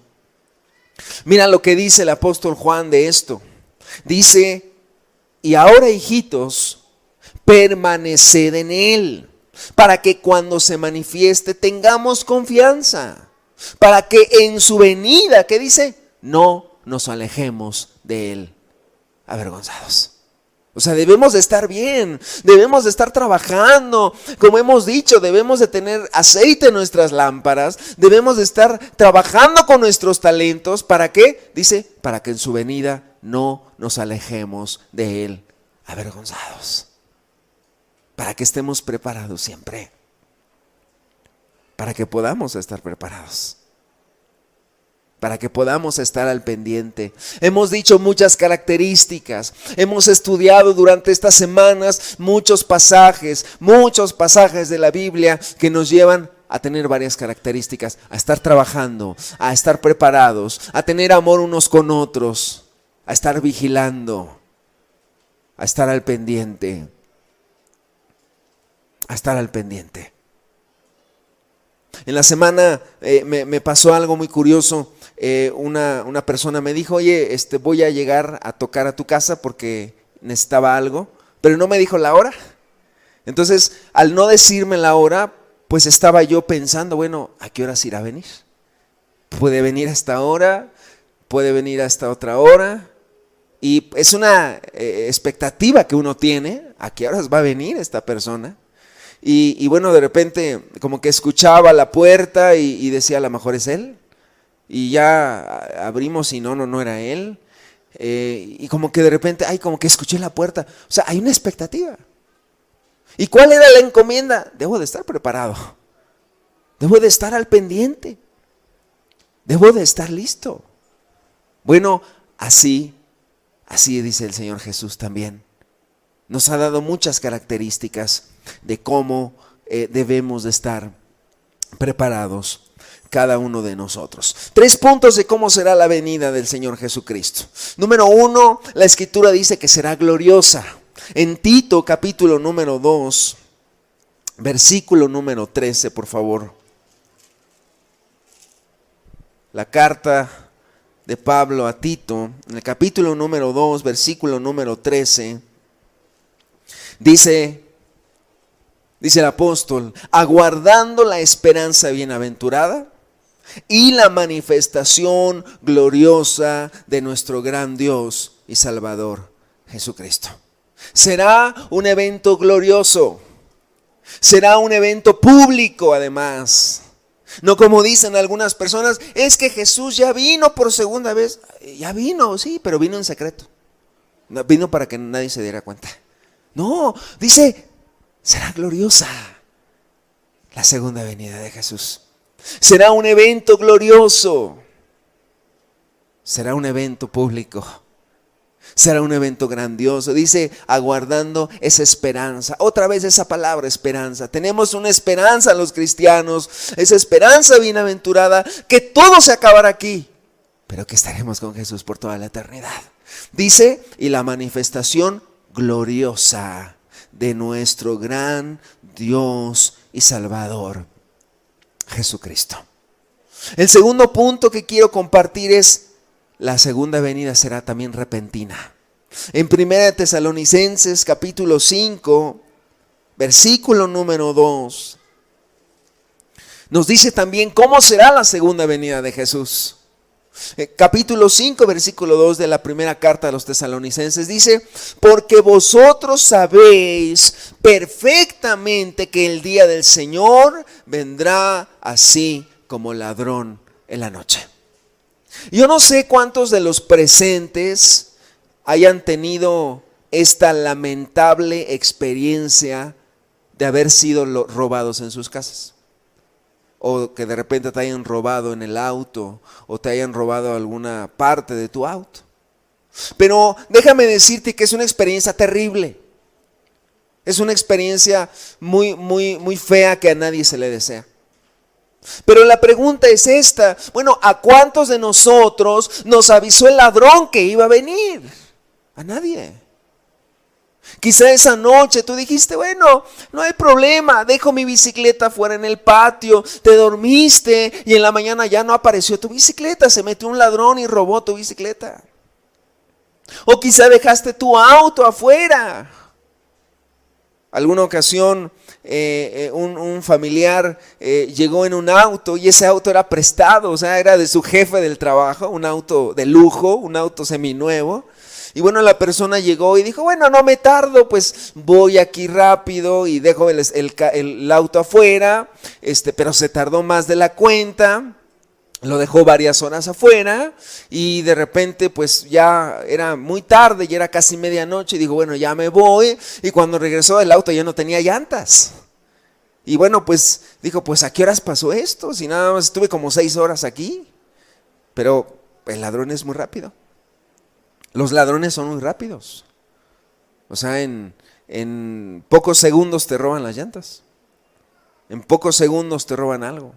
Speaker 1: mira lo que dice el apóstol Juan de esto. Dice: y ahora, hijitos, permaneced en Él, para que cuando se manifieste tengamos confianza, para que en su venida, ¿qué dice? No nos alejemos de Él avergonzados. O sea, debemos de estar bien, debemos de estar trabajando, como hemos dicho, debemos de tener aceite en nuestras lámparas, debemos de estar trabajando con nuestros talentos. ¿Para qué? Dice, para que en su venida no nos alejemos de Él avergonzados. Para que estemos preparados siempre, para que podamos estar preparados, para que podamos estar al pendiente. Hemos dicho muchas características, hemos estudiado durante estas semanas muchos pasajes de la Biblia que nos llevan a tener varias características: a estar trabajando, a estar preparados, a tener amor unos con otros, a estar vigilando, a estar al pendiente, a estar al pendiente. En la semana me pasó algo muy curioso. Una persona me dijo: oye, voy a llegar a tocar a tu casa porque necesitaba algo, pero no me dijo la hora. Entonces, al no decirme la hora, pues estaba yo pensando, bueno, ¿a qué horas irá a venir? Puede venir a esta hora, puede venir a esta otra hora, y es una expectativa que uno tiene: ¿a qué horas va a venir esta persona? Y bueno, de repente como que escuchaba la puerta y decía: a lo mejor es él. Y ya abrimos y no era él. Y como que de repente, como que escuché la puerta. O sea, hay una expectativa. ¿Y cuál era la encomienda? Debo de estar preparado. Debo de estar al pendiente. Debo de estar listo. Bueno, así dice el Señor Jesús también. Nos ha dado muchas características de cómo debemos de estar preparados cada uno de nosotros. 3 puntos de cómo será la venida del Señor Jesucristo. Número 1, la Escritura dice que será gloriosa. En Tito capítulo número 2, versículo número 13, por favor. La carta de Pablo a Tito, en el capítulo número 2, versículo número 13, dice el apóstol: aguardando la esperanza bienaventurada y la manifestación gloriosa de nuestro gran Dios y Salvador Jesucristo. Será un evento glorioso, será un evento público además. No como dicen algunas personas: es que Jesús ya vino por segunda vez. Ya vino, sí, pero vino en secreto. Vino para que nadie se diera cuenta. No, dice, será gloriosa la segunda venida de Jesús. Será un evento glorioso. Será un evento público. Será un evento grandioso. Dice, aguardando esa esperanza. Otra vez esa palabra, esperanza. Tenemos una esperanza los cristianos. Esa esperanza bienaventurada, que todo se acabará aquí, pero que estaremos con Jesús por toda la eternidad. Dice, y la manifestación gloriosa de nuestro gran Dios y Salvador, Jesucristo. El segundo punto que quiero compartir es, la segunda venida será también repentina. En 1 Tesalonicenses capítulo 5, versículo número 2, nos dice también cómo será la segunda venida de Jesús. Capítulo 5, versículo 2 de la primera carta a los Tesalonicenses dice, porque vosotros sabéis perfectamente que el día del Señor vendrá así como ladrón en la noche. Yo no sé cuántos de los presentes hayan tenido esta lamentable experiencia de haber sido robados en sus casas. O que de repente te hayan robado en el auto, o te hayan robado alguna parte de tu auto. Pero déjame decirte que es una experiencia terrible. Es una experiencia muy fea que a nadie se le desea. Pero la pregunta es esta, bueno, ¿a cuántos de nosotros nos avisó el ladrón que iba a venir? A nadie. Quizá esa noche tú dijiste, bueno, no hay problema, dejo mi bicicleta fuera en el patio, te dormiste y en la mañana ya no apareció tu bicicleta, se metió un ladrón y robó tu bicicleta. O quizá dejaste tu auto afuera. Alguna ocasión un familiar llegó en un auto y ese auto era prestado, o sea, era de su jefe del trabajo, un auto de lujo, un auto seminuevo. Y bueno, la persona llegó y dijo, bueno, no me tardo, pues voy aquí rápido y dejo el auto afuera, pero se tardó más de la cuenta. Lo dejó varias horas afuera y de repente pues ya era muy tarde, ya era casi medianoche y dijo, bueno, ya me voy. Y cuando regresó el auto ya no tenía llantas. Y bueno, pues dijo, pues ¿a qué horas pasó esto? Si nada más estuve como 6 horas aquí. Pero el ladrón es muy rápido. Los ladrones son muy rápidos. O sea, en pocos segundos te roban las llantas. En pocos segundos te roban algo.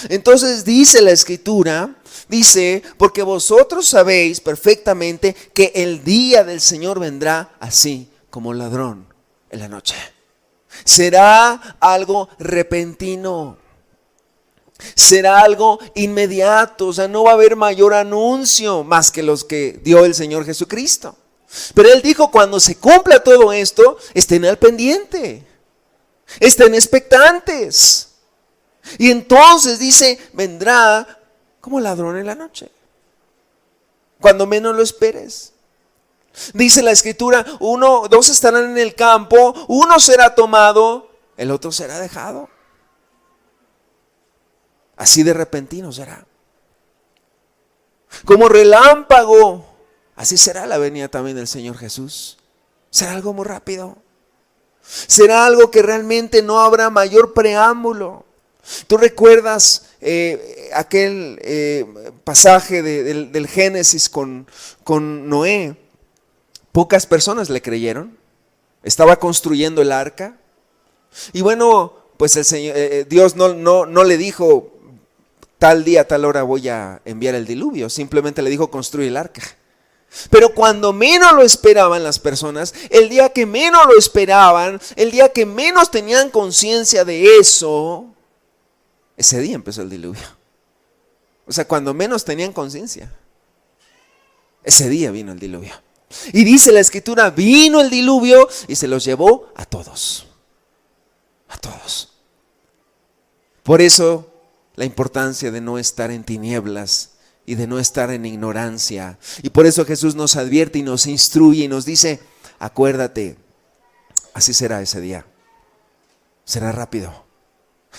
Speaker 1: Entonces dice la Escritura, dice, porque vosotros sabéis perfectamente que el día del Señor vendrá así como ladrón en la noche. Será algo repentino. Será algo inmediato, o sea, no va a haber mayor anuncio más que los que dio el Señor Jesucristo. Pero Él dijo, cuando se cumpla todo esto, estén al pendiente, estén expectantes. Y entonces dice, vendrá como ladrón en la noche, cuando menos lo esperes. Dice la Escritura, dos estarán en el campo, uno será tomado, el otro será dejado. Así de repentino será. Como relámpago, así será la venida también del Señor Jesús. Será algo muy rápido. Será algo que realmente no habrá mayor preámbulo. ¿Tú recuerdas aquel pasaje del Génesis con Noé? Pocas personas le creyeron. Estaba construyendo el arca. Y bueno, pues el Señor, Dios no le dijo, tal día, tal hora voy a enviar el diluvio. Simplemente le dijo, construye el arca. Pero cuando menos lo esperaban las personas, el día que menos lo esperaban, el día que menos tenían conciencia de eso, ese día empezó el diluvio. O sea, cuando menos tenían conciencia, ese día vino el diluvio. Y dice la Escritura, vino el diluvio y se los llevó a todos. A todos. Por eso la importancia de no estar en tinieblas y de no estar en ignorancia. Y por eso Jesús nos advierte y nos instruye y nos dice, acuérdate, así será ese día. Será rápido.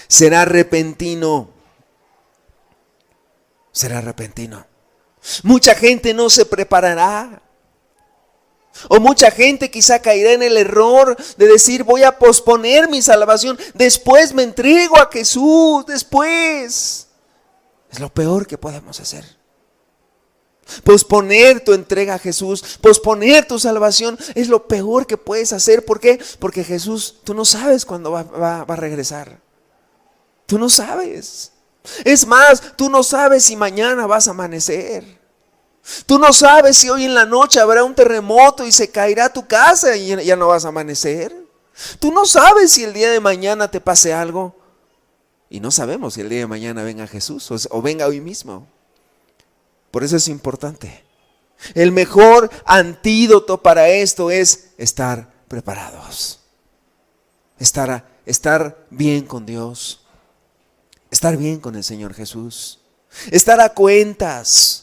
Speaker 1: Será repentino. Será repentino. Mucha gente no se preparará. O mucha gente quizá caerá en el error de decir, voy a posponer mi salvación, después me entrego a Jesús, después. Es lo peor que podemos hacer. Posponer tu entrega a Jesús, posponer tu salvación es lo peor que puedes hacer. ¿Por qué? Porque Jesús, tú no sabes cuándo va a regresar. Tú no sabes. Es más, tú no sabes si mañana vas a amanecer. Tú no sabes si hoy en la noche habrá un terremoto y se caerá tu casa y ya no vas a amanecer. Tú no sabes si el día de mañana te pase algo. Y no sabemos si el día de mañana venga Jesús o venga hoy mismo. Por eso es importante. El mejor antídoto para esto es estar preparados. Estar bien con Dios. Estar bien con el Señor Jesús. Estar a cuentas.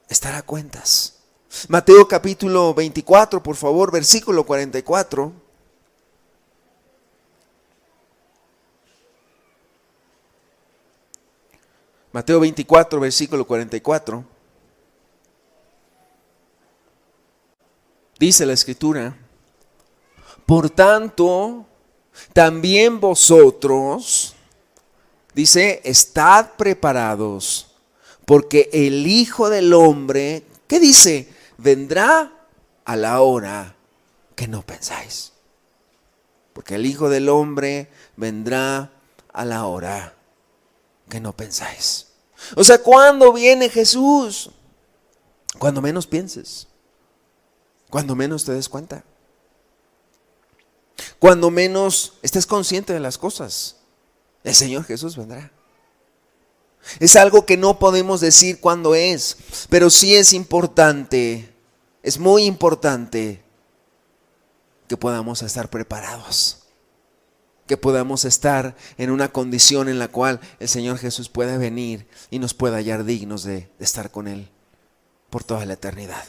Speaker 1: Estar a cuentas. Mateo capítulo 24, por favor, versículo 44. Mateo 24, versículo 44. Dice la Escritura: por tanto, también vosotros, dice, estad preparados, porque el Hijo del Hombre, ¿qué dice? Vendrá a la hora que no pensáis. Porque el Hijo del Hombre vendrá a la hora que no pensáis. O sea, ¿cuándo viene Jesús? Cuando menos pienses. Cuando menos te des cuenta. Cuando menos estés consciente de las cosas. El Señor Jesús vendrá. Es algo que no podemos decir cuándo es, pero sí es importante, es muy importante que podamos estar preparados. Que podamos estar en una condición en la cual el Señor Jesús pueda venir y nos pueda hallar dignos de estar con Él por toda la eternidad.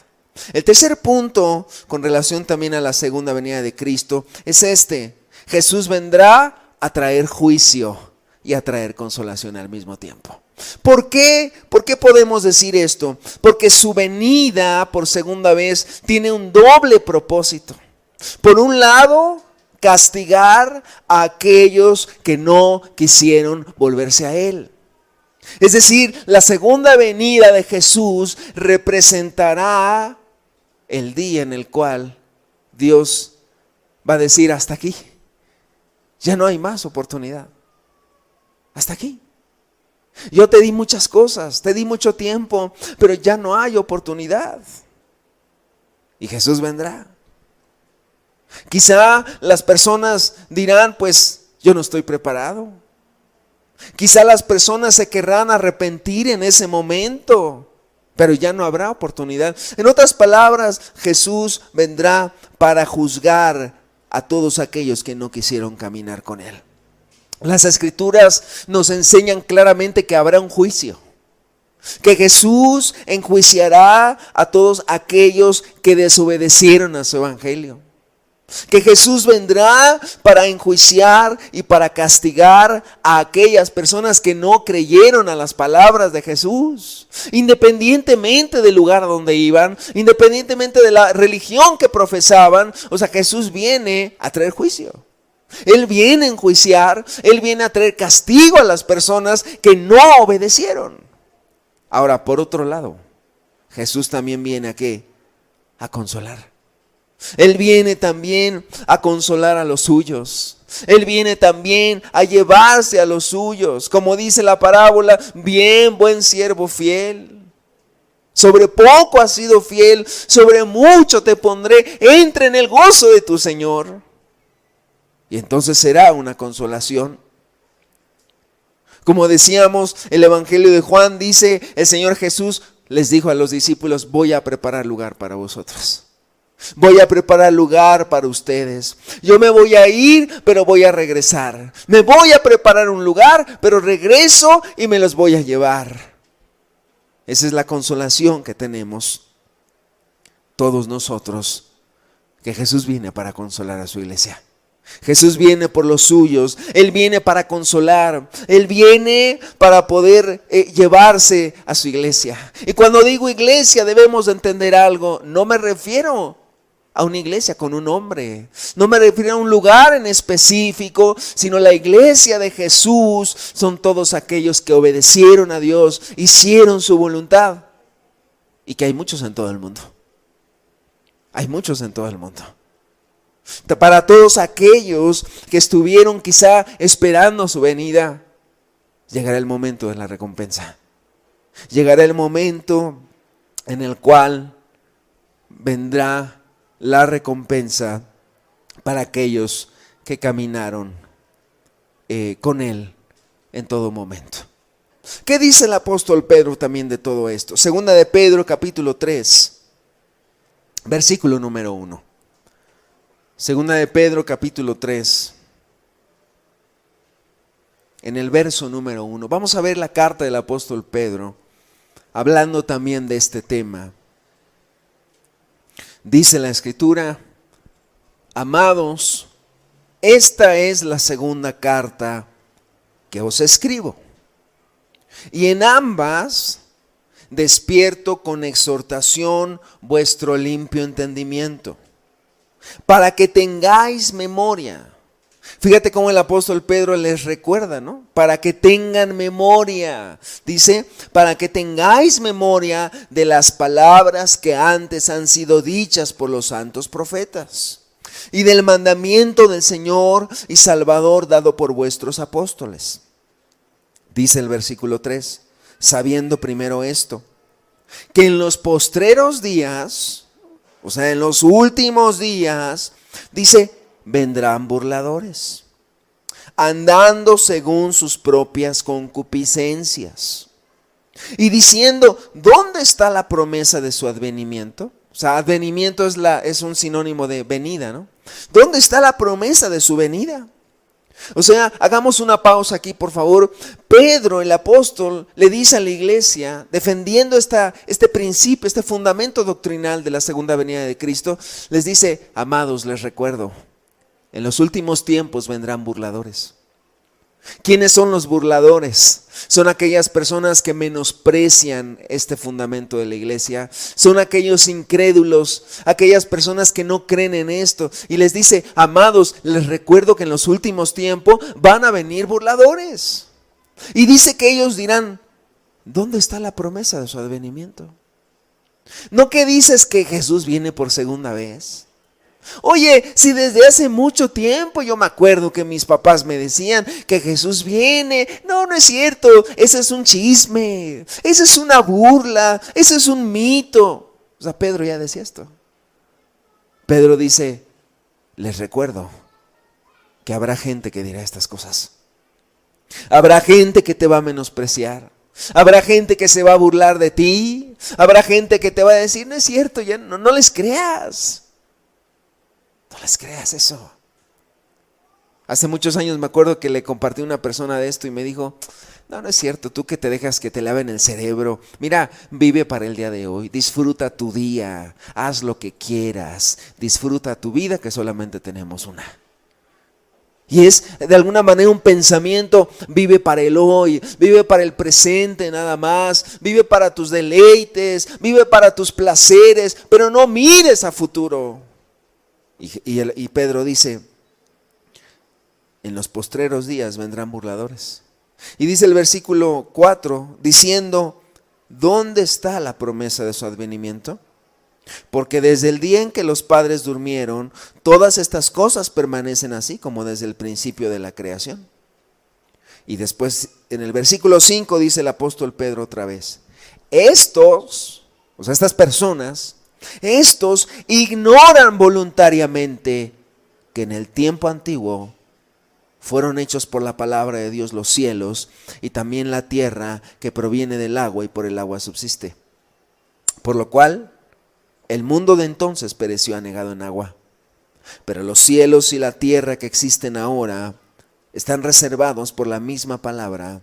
Speaker 1: El tercer punto, con relación también a la segunda venida de Cristo, es este: Jesús vendrá a traer juicio y a traer consolación al mismo tiempo. ¿Por qué? ¿Por qué podemos decir esto? Porque su venida por segunda vez tiene un doble propósito. Por un lado, castigar a aquellos que no quisieron volverse a Él. Es decir, la segunda venida de Jesús representará el día en el cual Dios va a decir: hasta aquí, ya no hay más oportunidad. Hasta aquí. Yo te di muchas cosas, te di mucho tiempo, pero ya no hay oportunidad. Y Jesús vendrá. Quizá las personas dirán: pues yo no estoy preparado. Quizá las personas se querrán arrepentir en ese momento, pero ya no habrá oportunidad. En otras palabras, Jesús vendrá para juzgar a todos aquellos que no quisieron caminar con Él. Las Escrituras nos enseñan claramente que habrá un juicio. Que Jesús enjuiciará a todos aquellos que desobedecieron a su evangelio. Que Jesús vendrá para enjuiciar y para castigar a aquellas personas que no creyeron a las palabras de Jesús, independientemente del lugar donde iban, independientemente de la religión que profesaban. O sea, Jesús viene a traer juicio. Él viene a enjuiciar, Él viene a traer castigo a las personas que no obedecieron. Ahora, por otro lado, Jesús también viene ¿a qué? A consolar. Él viene también a consolar a los suyos. Él viene también a llevarse a los suyos. Como dice la parábola: bien, buen siervo fiel. Sobre poco has sido fiel, sobre mucho te pondré. Entra en el gozo de tu Señor. Y entonces será una consolación. Como decíamos, el Evangelio de Juan dice: el Señor Jesús les dijo a los discípulos: voy a preparar lugar para vosotros. Voy a preparar lugar para ustedes. Yo me voy a ir, pero voy a regresar. Me voy a preparar un lugar, pero regreso y me los voy a llevar. Esa es la consolación que tenemos todos nosotros, que Jesús viene para consolar a su iglesia. Jesús viene por los suyos. Él viene para consolar. Él viene para poder llevarse a su iglesia. Y cuando digo iglesia, debemos de entender algo. No me refiero a una iglesia con un nombre. No me refiero a un lugar en específico, sino la iglesia de Jesús son todos aquellos que obedecieron a Dios, hicieron su voluntad. Y que hay muchos en todo el mundo. Hay muchos en todo el mundo. Para todos aquellos que estuvieron quizá esperando su venida, llegará el momento de la recompensa. Llegará el momento en el cual vendrá la recompensa para aquellos que caminaron con Él en todo momento. ¿Qué dice el apóstol Pedro también de todo esto? Segunda de Pedro, capítulo 3, versículo número 1. Segunda de Pedro, capítulo 3, en el verso número 1. Vamos a ver la carta del apóstol Pedro, hablando también de este tema. Dice la Escritura: amados, esta es la segunda carta que os escribo, y en ambas despierto con exhortación vuestro limpio entendimiento, para que tengáis memoria. Fíjate cómo el apóstol Pedro les recuerda, ¿no? Para que tengan memoria. Dice, para que tengáis memoria de las palabras que antes han sido dichas por los santos profetas, y del mandamiento del Señor y Salvador dado por vuestros apóstoles. Dice el versículo 3, sabiendo primero esto, que en los postreros días, o sea, en los últimos días, dice, vendrán burladores, andando según sus propias concupiscencias, y diciendo, ¿dónde está la promesa de su advenimiento? O sea, advenimiento es un sinónimo de venida, ¿no? ¿Dónde está la promesa de su venida? O sea, hagamos una pausa aquí, por favor. Pedro, el apóstol, le dice a la iglesia, defendiendo este principio, este fundamento doctrinal de la segunda venida de Cristo, les dice, amados, les recuerdo, en los últimos tiempos vendrán burladores. ¿Quiénes son los burladores? Son aquellas personas que menosprecian este fundamento de la iglesia. Son aquellos incrédulos, aquellas personas que no creen en esto. Y les dice, amados, les recuerdo que en los últimos tiempos van a venir burladores. Y dice que ellos dirán, ¿dónde está la promesa de su advenimiento? ¿No que dices que Jesús viene por segunda vez? Oye, si desde hace mucho tiempo yo me acuerdo que mis papás me decían que Jesús viene. No, no es cierto, ese es un chisme, esa es una burla, ese es un mito. O sea, Pedro ya decía esto. Pedro dice, les recuerdo que habrá gente que dirá estas cosas. Habrá gente que te va a menospreciar. Habrá gente que se va a burlar de ti. Habrá gente que te va a decir, no es cierto, ya no les creas. No les creas eso. Hace muchos años me acuerdo que le compartí a una persona de esto y me dijo, no es cierto, tú que te dejas que te laven el cerebro. Mira, vive para el día de hoy, disfruta tu día, haz lo que quieras, disfruta tu vida que solamente tenemos una. Y es de alguna manera un pensamiento, vive para el hoy, vive para el presente nada más, vive para tus deleites, vive para tus placeres, pero no mires a futuro. Y Pedro dice, en los postreros días vendrán burladores. Y dice el versículo 4, diciendo, ¿dónde está la promesa de su advenimiento? Porque desde el día en que los padres durmieron, todas estas cosas permanecen así como desde el principio de la creación. Y después en el versículo 5 dice el apóstol Pedro otra vez, estos, o sea, estas personas, estos ignoran voluntariamente que en el tiempo antiguo fueron hechos por la palabra de Dios los cielos y también la tierra que proviene del agua y por el agua subsiste. Por lo cual el mundo de entonces pereció anegado en agua. Pero los cielos y la tierra que existen ahora están reservados por la misma palabra,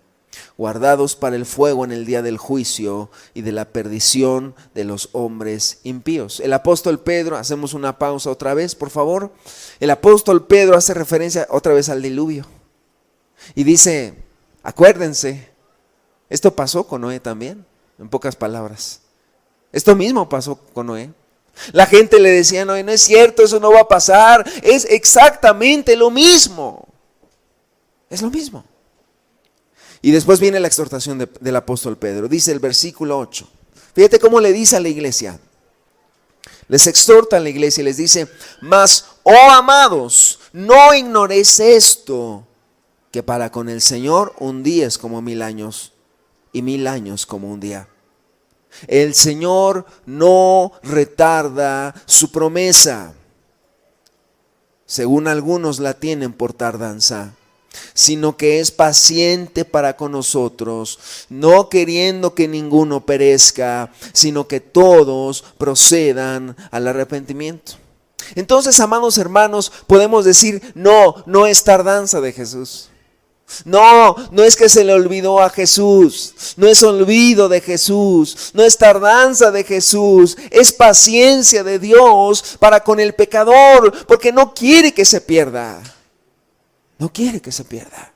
Speaker 1: guardados para el fuego en el día del juicio y de la perdición de los hombres impíos. El apóstol Pedro, hacemos una pausa otra vez, por favor. El apóstol Pedro hace referencia otra vez al diluvio. Y dice, acuérdense, esto pasó con Noé también, en pocas palabras. Esto mismo pasó con Noé. La gente le decía, no, no es cierto, eso no va a pasar. Es exactamente lo mismo. Es lo mismo. Y después viene la exhortación del apóstol Pedro. Dice el versículo 8. Fíjate cómo le dice a la iglesia. Les exhorta a la iglesia y les dice, mas, oh amados, no ignoréis esto, que para con el Señor un día es como 1000 años y 1000 años como un día. El Señor no retarda su promesa, según algunos la tienen por tardanza, sino que es paciente para con nosotros, no queriendo que ninguno perezca, sino que todos procedan al arrepentimiento. Entonces, amados hermanos, podemos decir, no es tardanza de Jesús. No es que se le olvidó a Jesús, no es olvido de Jesús, no es tardanza de Jesús, es paciencia de Dios para con el pecador, porque no quiere que se pierda. No quiere que se pierda.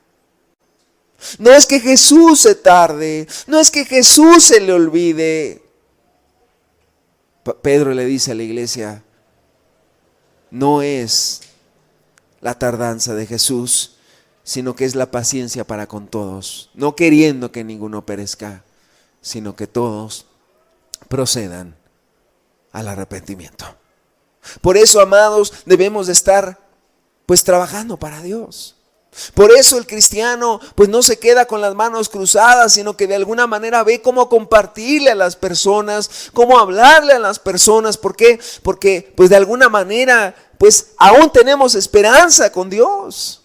Speaker 1: No es que Jesús se tarde, no es que Jesús se le olvide. Pedro le dice a la iglesia, no es la tardanza de Jesús, sino que es la paciencia para con todos, no queriendo que ninguno perezca, sino que todos procedan al arrepentimiento. Por eso, amados, debemos de estar pues trabajando para Dios. Por eso el cristiano pues no se queda con las manos cruzadas, sino que de alguna manera ve cómo compartirle a las personas, cómo hablarle a las personas. ¿Por qué? Porque pues de alguna manera pues aún tenemos esperanza con Dios,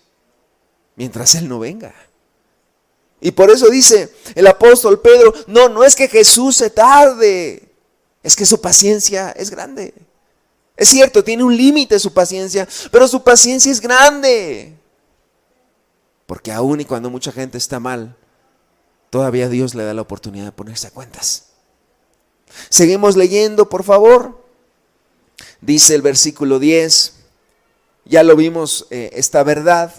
Speaker 1: mientras Él no venga. Y por eso dice el apóstol Pedro, no es que Jesús se tarde, es que su paciencia es grande. Es cierto, tiene un límite su paciencia, pero su paciencia es grande. Porque aún y cuando mucha gente está mal, todavía Dios le da la oportunidad de ponerse a cuentas. Seguimos leyendo, por favor. Dice el versículo 10, ya lo vimos esta verdad.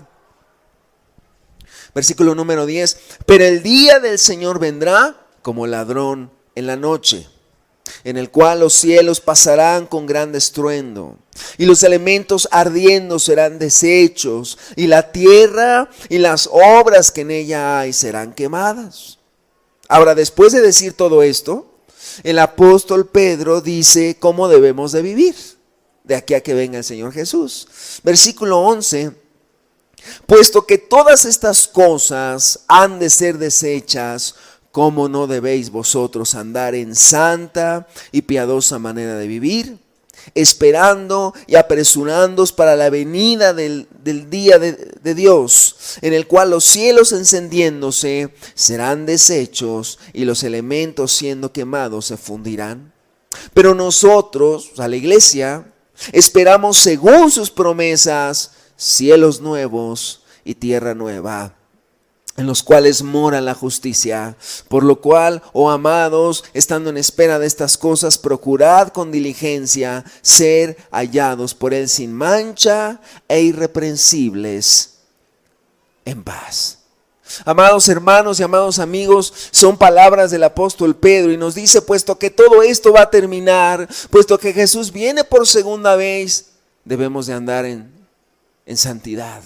Speaker 1: Versículo número 10, pero el día del Señor vendrá como ladrón en la noche, en el cual los cielos pasarán con gran estruendo, y los elementos ardiendo serán deshechos, y la tierra y las obras que en ella hay serán quemadas. Ahora, después de decir todo esto, el apóstol Pedro dice cómo debemos de vivir de aquí a que venga el Señor Jesús. Versículo 11, puesto que todas estas cosas han de ser deshechas, ¿cómo no debéis vosotros andar en santa y piadosa manera de vivir, esperando y apresurándoos para la venida del día de Dios, en el cual los cielos encendiéndose serán deshechos y los elementos siendo quemados se fundirán? Pero nosotros, a la iglesia, esperamos según sus promesas cielos nuevos y tierra nueva, en los cuales mora la justicia. Por lo cual, oh amados, estando en espera de estas cosas, procurad con diligencia ser hallados por Él sin mancha e irreprensibles en paz. Amados hermanos y amados amigos, son palabras del apóstol Pedro y nos dice, puesto que todo esto va a terminar, puesto que Jesús viene por segunda vez, debemos de andar en santidad,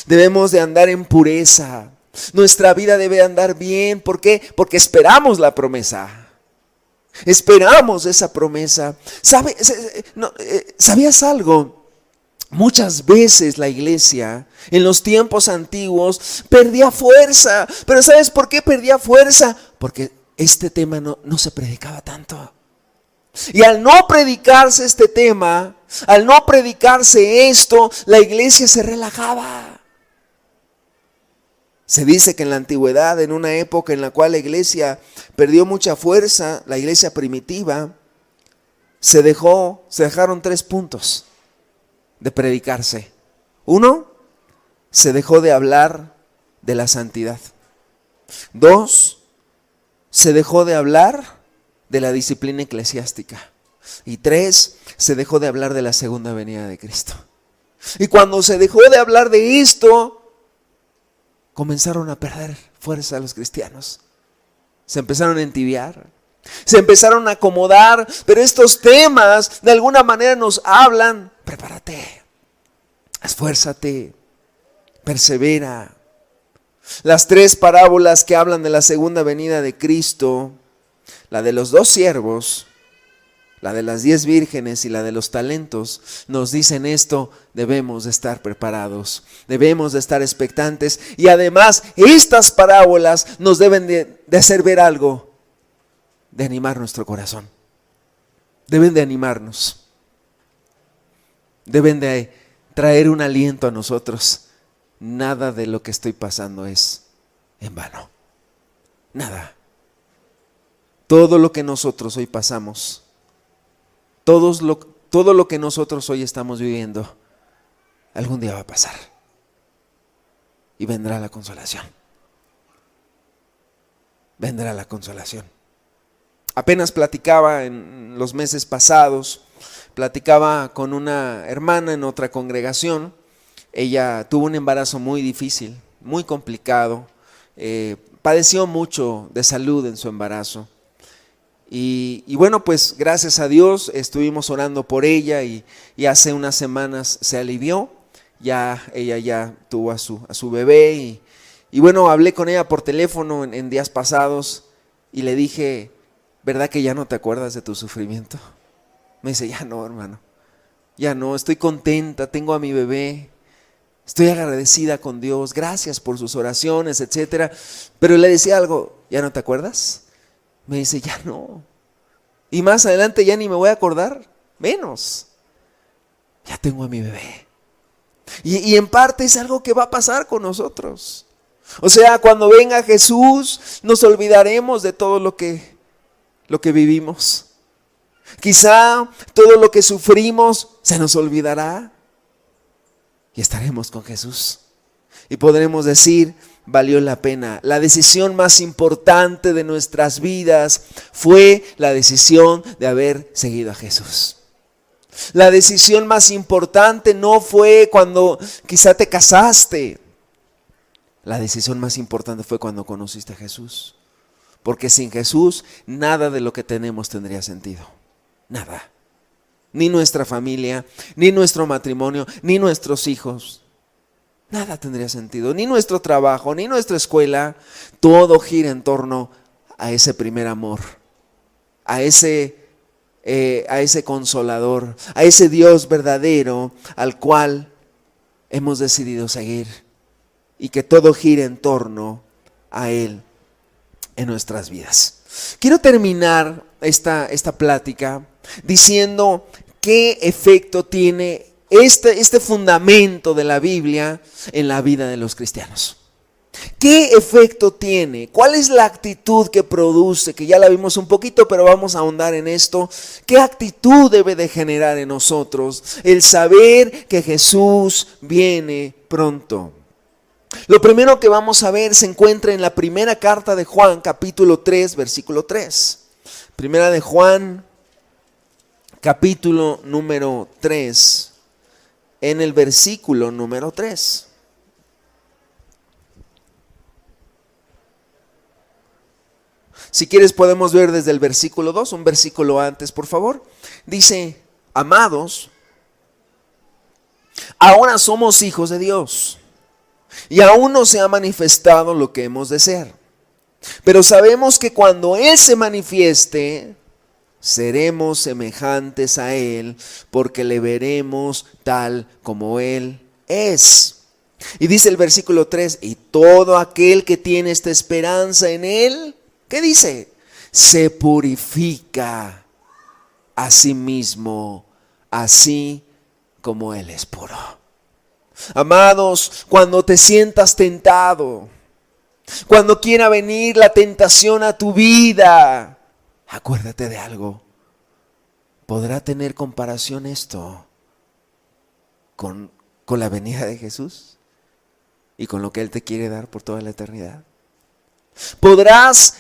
Speaker 1: debemos de andar en pureza. Nuestra vida debe andar bien. ¿Por qué? Porque esperamos la promesa. Esperamos esa promesa. ¿Sabías algo? Muchas veces la iglesia en los tiempos antiguos perdía fuerza. Pero ¿sabes por qué perdía fuerza? Porque este tema no se predicaba tanto. Y al no predicarse este tema, al no predicarse esto, la iglesia se relajaba. Se dice que en la antigüedad, en una época en la cual la iglesia perdió mucha fuerza, la iglesia primitiva, se dejaron 3 puntos de predicarse. 1, se dejó de hablar de la santidad. 2, se dejó de hablar de la disciplina eclesiástica. Y 3, se dejó de hablar de la segunda venida de Cristo. Y cuando se dejó de hablar de esto, comenzaron a perder fuerza los cristianos. Se empezaron a entibiar. Se empezaron a acomodar, pero estos temas de alguna manera nos hablan: prepárate, esfuérzate, persevera. Las 3 parábolas que hablan de la segunda venida de Cristo, la de los 2 siervos, la de las 10 vírgenes y la de los talentos, nos dicen esto: debemos de estar preparados, debemos de estar expectantes. Y además, estas parábolas nos deben de hacer ver algo, de animar nuestro corazón. Deben de animarnos, deben de traer un aliento a nosotros. Nada de lo que estoy pasando es en vano, nada. Todo lo que nosotros hoy pasamos, todo lo que nosotros hoy estamos viviendo, algún día va a pasar y vendrá la consolación. Vendrá la consolación. Apenas platicaba en los meses pasados, platicaba con una hermana en otra congregación. Ella tuvo un embarazo muy difícil, muy complicado, padeció mucho de salud en su embarazo. Y bueno, pues gracias a Dios estuvimos orando por ella y hace unas semanas se alivió. Ella ya tuvo a su bebé y bueno, hablé con ella por teléfono en días pasados y le dije: ¿verdad que ya no te acuerdas de tu sufrimiento? Me dice: ya no, hermano, ya no, estoy contenta, tengo a mi bebé, estoy agradecida con Dios, gracias por sus oraciones, etcétera. Pero le decía algo: ¿ya no te acuerdas? Me dice: ya no. Y más adelante ya ni me voy a acordar, menos. Ya tengo a mi bebé. Y en parte es algo que va a pasar con nosotros. O sea, cuando venga Jesús, nos olvidaremos de todo lo que vivimos. Quizá todo lo que sufrimos se nos olvidará. Y estaremos con Jesús. Y podremos decir: valió la pena. La decisión más importante de nuestras vidas fue la decisión de haber seguido a Jesús. La decisión más importante no fue cuando quizá te casaste. La decisión más importante fue cuando conociste a Jesús. Porque sin Jesús, nada de lo que tenemos tendría sentido. Nada. Ni nuestra familia, ni nuestro matrimonio, ni nuestros hijos. Nada tendría sentido. Ni nuestro trabajo, ni nuestra escuela. Todo gira en torno a ese primer amor. A ese consolador. A ese Dios verdadero al cual hemos decidido seguir. Y que todo gira en torno a Él en nuestras vidas. Quiero terminar esta plática diciendo qué efecto tiene este fundamento de la Biblia en la vida de los cristianos. ¿Qué efecto tiene? ¿Cuál es la actitud que produce? Que ya la vimos un poquito, pero vamos a ahondar en esto. ¿Qué actitud debe de generar en nosotros el saber que Jesús viene pronto? Lo primero que vamos a ver se encuentra en la primera carta de Juan, capítulo 3, versículo 3. Primera de Juan, capítulo número 3, en el versículo número 3. Si quieres podemos ver desde el versículo 2, un versículo antes, por favor. Dice: amados, ahora somos hijos de Dios. Y aún no se ha manifestado lo que hemos de ser. Pero sabemos que cuando Él se manifieste, seremos semejantes a Él, porque le veremos tal como Él es. Y dice el versículo 3, y todo aquel que tiene esta esperanza en Él, ¿qué dice? Se purifica a sí mismo, así como Él es puro. Amados, cuando te sientas tentado, cuando quiera venir la tentación a tu vida, acuérdate de algo. ¿Podrá tener comparación esto con la venida de Jesús y con lo que Él te quiere dar por toda la eternidad? ¿Podrás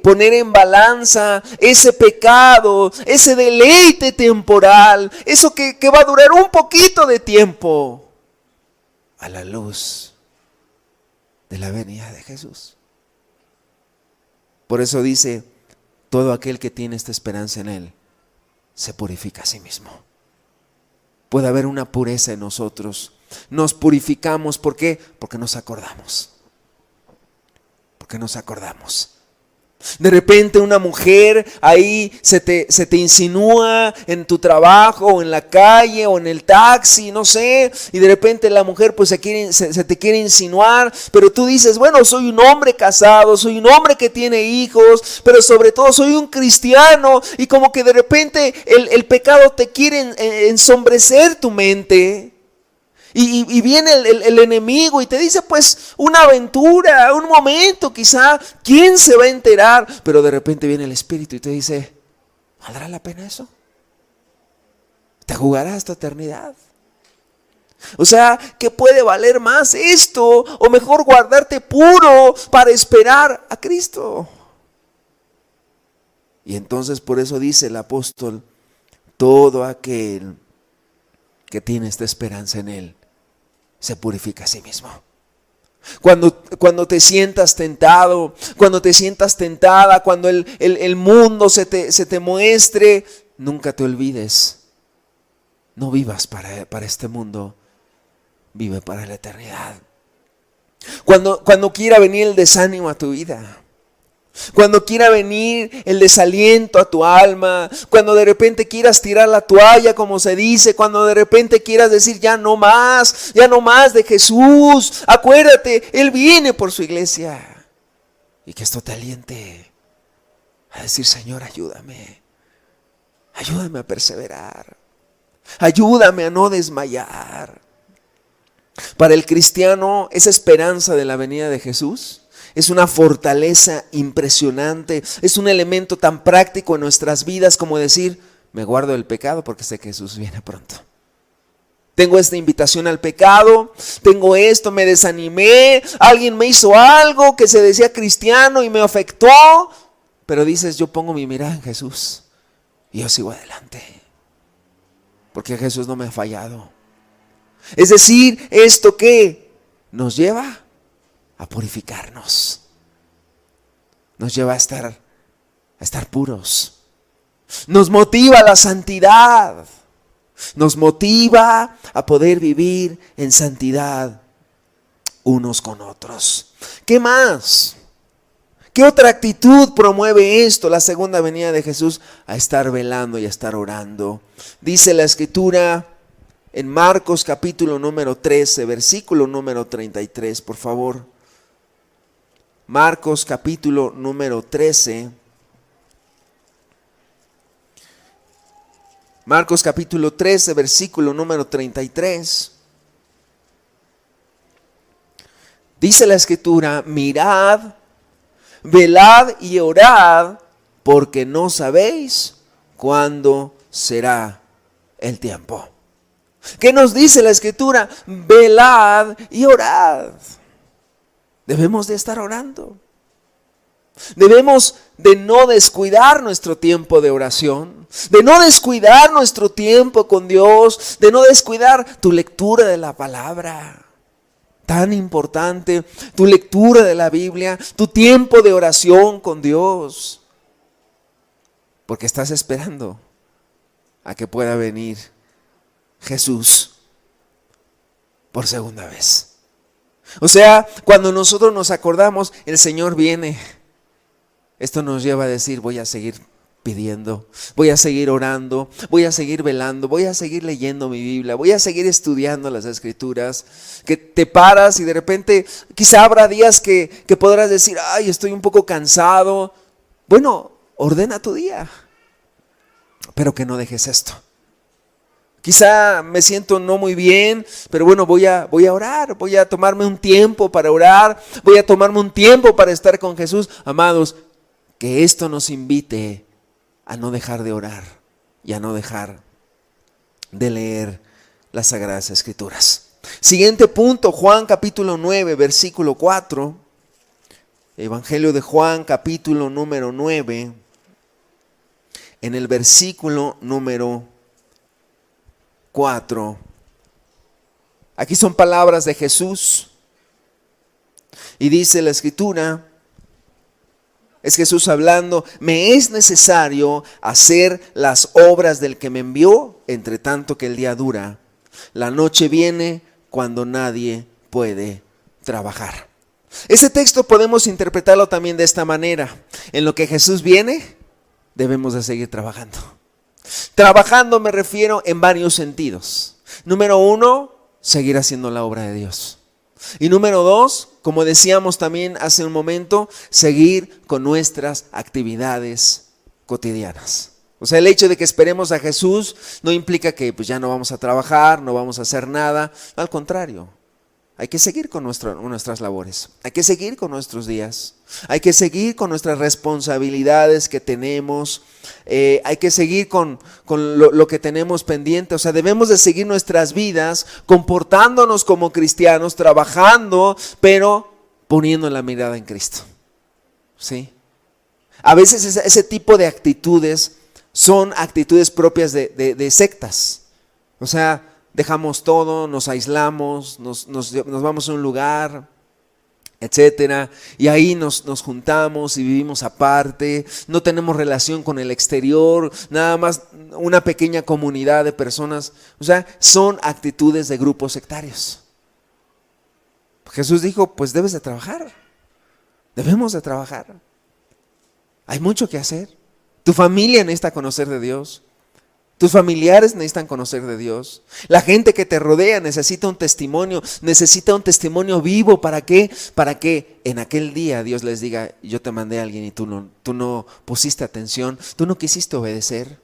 Speaker 1: poner en balanza ese pecado, ese deleite temporal, eso que va a durar un poquito de tiempo, a la luz de la venida de Jesús? Por eso dice: todo aquel que tiene esta esperanza en Él se purifica a sí mismo. Puede haber una pureza en nosotros. Nos purificamos, ¿por qué? Porque nos acordamos. Porque nos acordamos. De repente una mujer ahí se te insinúa en tu trabajo o en la calle o en el taxi, no sé, y de repente la mujer pues se te quiere insinuar, pero tú dices, bueno, soy un hombre casado, soy un hombre que tiene hijos, pero sobre todo soy un cristiano, y como que de repente el pecado te quiere ensombrecer tu mente. Y viene el enemigo y te dice pues una aventura, un momento quizá, ¿quién se va a enterar? Pero de repente viene el Espíritu y te dice, ¿valdrá la pena eso? ¿Te jugarás tu eternidad? O sea, ¿qué puede valer más esto? O mejor guardarte puro para esperar a Cristo. Y entonces por eso dice el apóstol, todo aquel que tiene esta esperanza en Él se purifica a sí mismo. Cuando te sientas tentado, cuando te sientas tentada, cuando el mundo se te muestre, nunca te olvides. No vivas para este mundo, vive para la eternidad. Cuando quiera venir el desánimo a tu vida, cuando quiera venir el desaliento a tu alma, cuando de repente quieras tirar la toalla, como se dice, cuando de repente quieras decir ya no más de Jesús, acuérdate, Él viene por su iglesia. Y que esto te aliente a decir, Señor, ayúdame a perseverar, ayúdame a no desmayar. Para el cristiano, esa esperanza de la venida de Jesús es una fortaleza impresionante, es un elemento tan práctico en nuestras vidas como decir, me guardo del pecado porque sé que Jesús viene pronto. Tengo esta invitación al pecado, tengo esto, me desanimé, alguien me hizo algo que se decía cristiano y me afectó, pero dices, yo pongo mi mirada en Jesús y yo sigo adelante, porque Jesús no me ha fallado. Es decir, ¿esto qué nos lleva? A purificarnos, nos lleva a estar puros, nos motiva a la santidad, nos motiva a poder vivir en santidad unos con otros. ¿Qué más? ¿Qué otra actitud promueve esto, la segunda venida de Jesús? A estar velando y a estar orando. Dice la Escritura en Marcos capítulo número 13, versículo número 33, por favor. Marcos capítulo número 13. Marcos capítulo 13, versículo número 33. Dice la Escritura, mirad, velad y orad, porque no sabéis cuándo será el tiempo. ¿Qué nos dice la Escritura? Velad y orad. Debemos de estar orando. Debemos de no descuidar nuestro tiempo de oración, de no descuidar nuestro tiempo con Dios, de no descuidar tu lectura de la palabra. Tan importante, tu lectura de la Biblia, tu tiempo de oración con Dios. Porque estás esperando a que pueda venir Jesús por segunda vez. O sea, cuando nosotros nos acordamos, el Señor viene. Esto nos lleva a decir, voy a seguir pidiendo, voy a seguir orando, voy a seguir velando, voy a seguir leyendo mi Biblia, voy a seguir estudiando las Escrituras. Que te paras y de repente quizá habrá días que podrás decir, ay, estoy un poco cansado. Bueno, ordena tu día, pero que no dejes esto. Quizá me siento no muy bien, pero bueno, voy a orar, voy a tomarme un tiempo para orar, voy a tomarme un tiempo para estar con Jesús. Amados, que esto nos invite a no dejar de orar y a no dejar de leer las Sagradas Escrituras. Siguiente punto, Juan capítulo 9, versículo 4. Evangelio de Juan capítulo número 9, en el versículo número 4. Aquí son palabras de Jesús y dice la Escritura, Es Jesús hablando, me es necesario hacer las obras del que me envió, entre tanto que el día dura. La noche viene cuando nadie puede trabajar. Ese texto podemos interpretarlo también de esta manera. En lo que Jesús viene, debemos de seguir trabajando. Trabajando me refiero en varios sentidos. Número 1, seguir haciendo la obra de Dios. Y número 2, como decíamos también hace un momento, seguir con nuestras actividades cotidianas. O sea, el hecho de que esperemos a Jesús no implica que pues, ya no vamos a trabajar, no vamos a hacer nada. Al contrario, hay que seguir con nuestras labores, hay que seguir con nuestros días, hay que seguir con nuestras responsabilidades que tenemos, hay que seguir con lo que tenemos pendiente. O sea, debemos de seguir nuestras vidas comportándonos como cristianos, trabajando, pero poniendo la mirada en Cristo. ¿Sí? A veces ese tipo de actitudes son actitudes propias de sectas. O sea, dejamos todo, nos aislamos, nos vamos a un lugar, etcétera, y ahí nos juntamos y vivimos aparte, no tenemos relación con el exterior, nada más una pequeña comunidad de personas. O sea, son actitudes de grupos sectarios. Jesús dijo, pues debes de trabajar, debemos de trabajar. Hay mucho que hacer. Tu familia necesita conocer de Dios. Tus familiares necesitan conocer de Dios. La gente que te rodea necesita un testimonio vivo. ¿Para qué? Para que en aquel día Dios les diga, yo te mandé a alguien y tú no pusiste atención, tú no quisiste obedecer.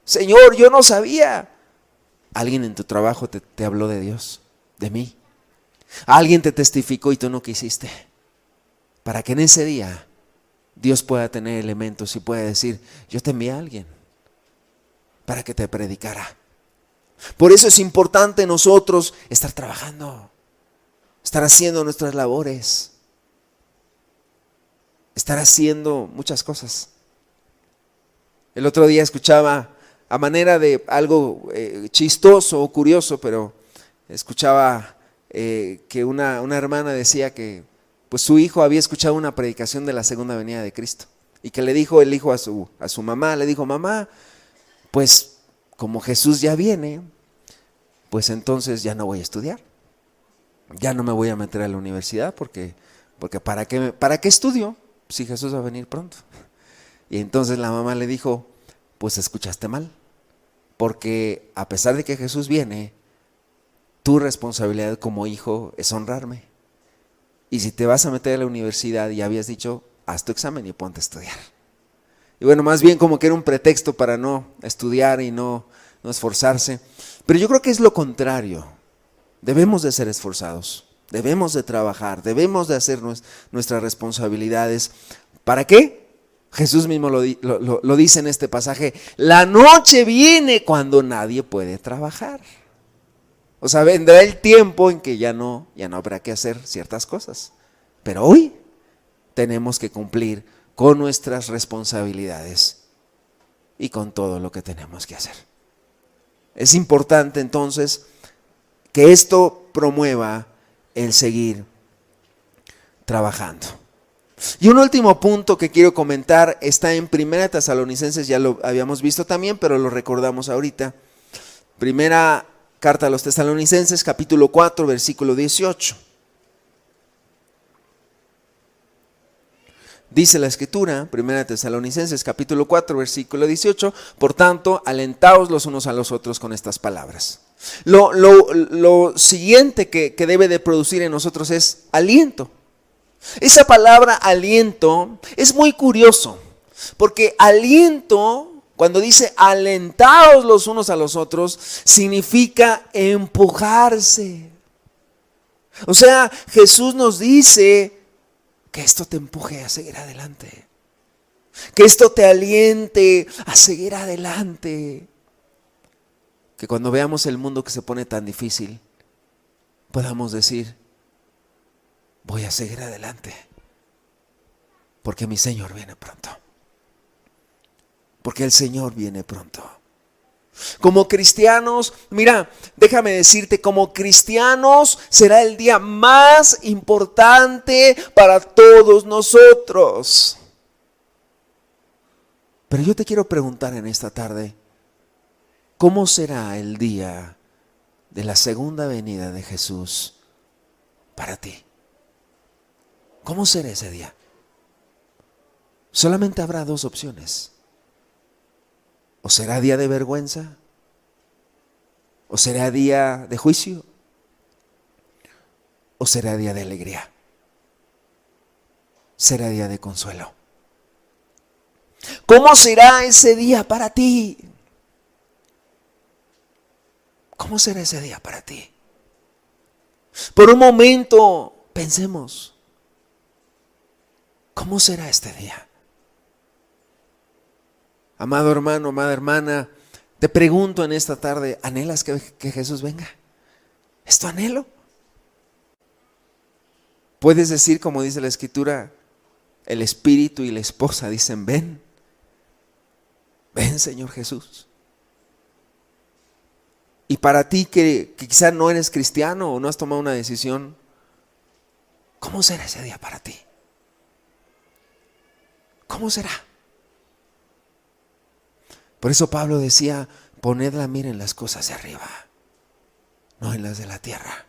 Speaker 1: Señor, yo no sabía. Alguien en tu trabajo te habló de Dios, de mí. Alguien te testificó y tú no quisiste. Para que en ese día Dios pueda tener elementos y pueda decir, yo te envié a alguien para que te predicara. Por eso es importante nosotros estar trabajando, estar haciendo nuestras labores, estar haciendo muchas cosas. El otro día escuchaba, a manera de algo chistoso o curioso, pero escuchaba que una hermana decía que pues su hijo había escuchado una predicación de la segunda venida de Cristo y que le dijo el hijo a su mamá, le dijo, mamá, pues como Jesús ya viene, pues entonces ya no voy a estudiar, ya no me voy a meter a la universidad porque ¿para qué estudio si Jesús va a venir pronto? Y entonces la mamá le dijo, pues escuchaste mal, porque a pesar de que Jesús viene, tu responsabilidad como hijo es honrarme. Y si te vas a meter a la universidad y habías dicho, haz tu examen y ponte a estudiar. Y bueno, más bien como que era un pretexto para no estudiar y no esforzarse. Pero yo creo que es lo contrario. Debemos de ser esforzados, debemos de trabajar, debemos de hacer nuestras responsabilidades. ¿Para qué? Jesús mismo lo dice en este pasaje, la noche viene cuando nadie puede trabajar. O sea, vendrá el tiempo en que ya no habrá que hacer ciertas cosas. Pero hoy tenemos que cumplir con nuestras responsabilidades y con todo lo que tenemos que hacer. Es importante entonces que esto promueva el seguir trabajando. Y un último punto que quiero comentar está en 1 Tesalonicenses, ya lo habíamos visto también, pero lo recordamos ahorita. Primera carta a los Tesalonicenses, capítulo 4, versículo 18. Dice la Escritura, 1 Tesalonicenses, capítulo 4, versículo 18, por tanto, alentaos los unos a los otros con estas palabras. Lo siguiente que debe de producir en nosotros es aliento. Esa palabra aliento es muy curioso, porque aliento, cuando dice alentaos los unos a los otros, significa empujarse. O sea, Jesús nos dice que esto te empuje a seguir adelante, que esto te aliente a seguir adelante, que cuando veamos el mundo que se pone tan difícil, podamos decir, voy a seguir adelante, porque mi Señor viene pronto. Porque el Señor viene pronto. Como cristianos, mira, déjame decirte, como cristianos será el día más importante para todos nosotros. Pero yo te quiero preguntar en esta tarde, ¿cómo será el día de la segunda venida de Jesús para ti? ¿Cómo será ese día? Solamente habrá dos opciones. O será día de vergüenza, o será día de juicio, o será día de alegría. Será día de consuelo. ¿Cómo será ese día para ti? ¿Cómo será ese día para ti? Por un momento pensemos, ¿cómo será este día? Amado hermano, amada hermana, te pregunto en esta tarde, ¿anhelas que Jesús venga? ¿Es tu anhelo? Puedes decir, como dice la Escritura, el Espíritu y la esposa dicen, ven, ven Señor Jesús. Y para ti que quizá no eres cristiano o no has tomado una decisión, ¿cómo será ese día para ti? ¿Cómo será? Por eso Pablo decía, poned la mira en las cosas de arriba, no en las de la tierra.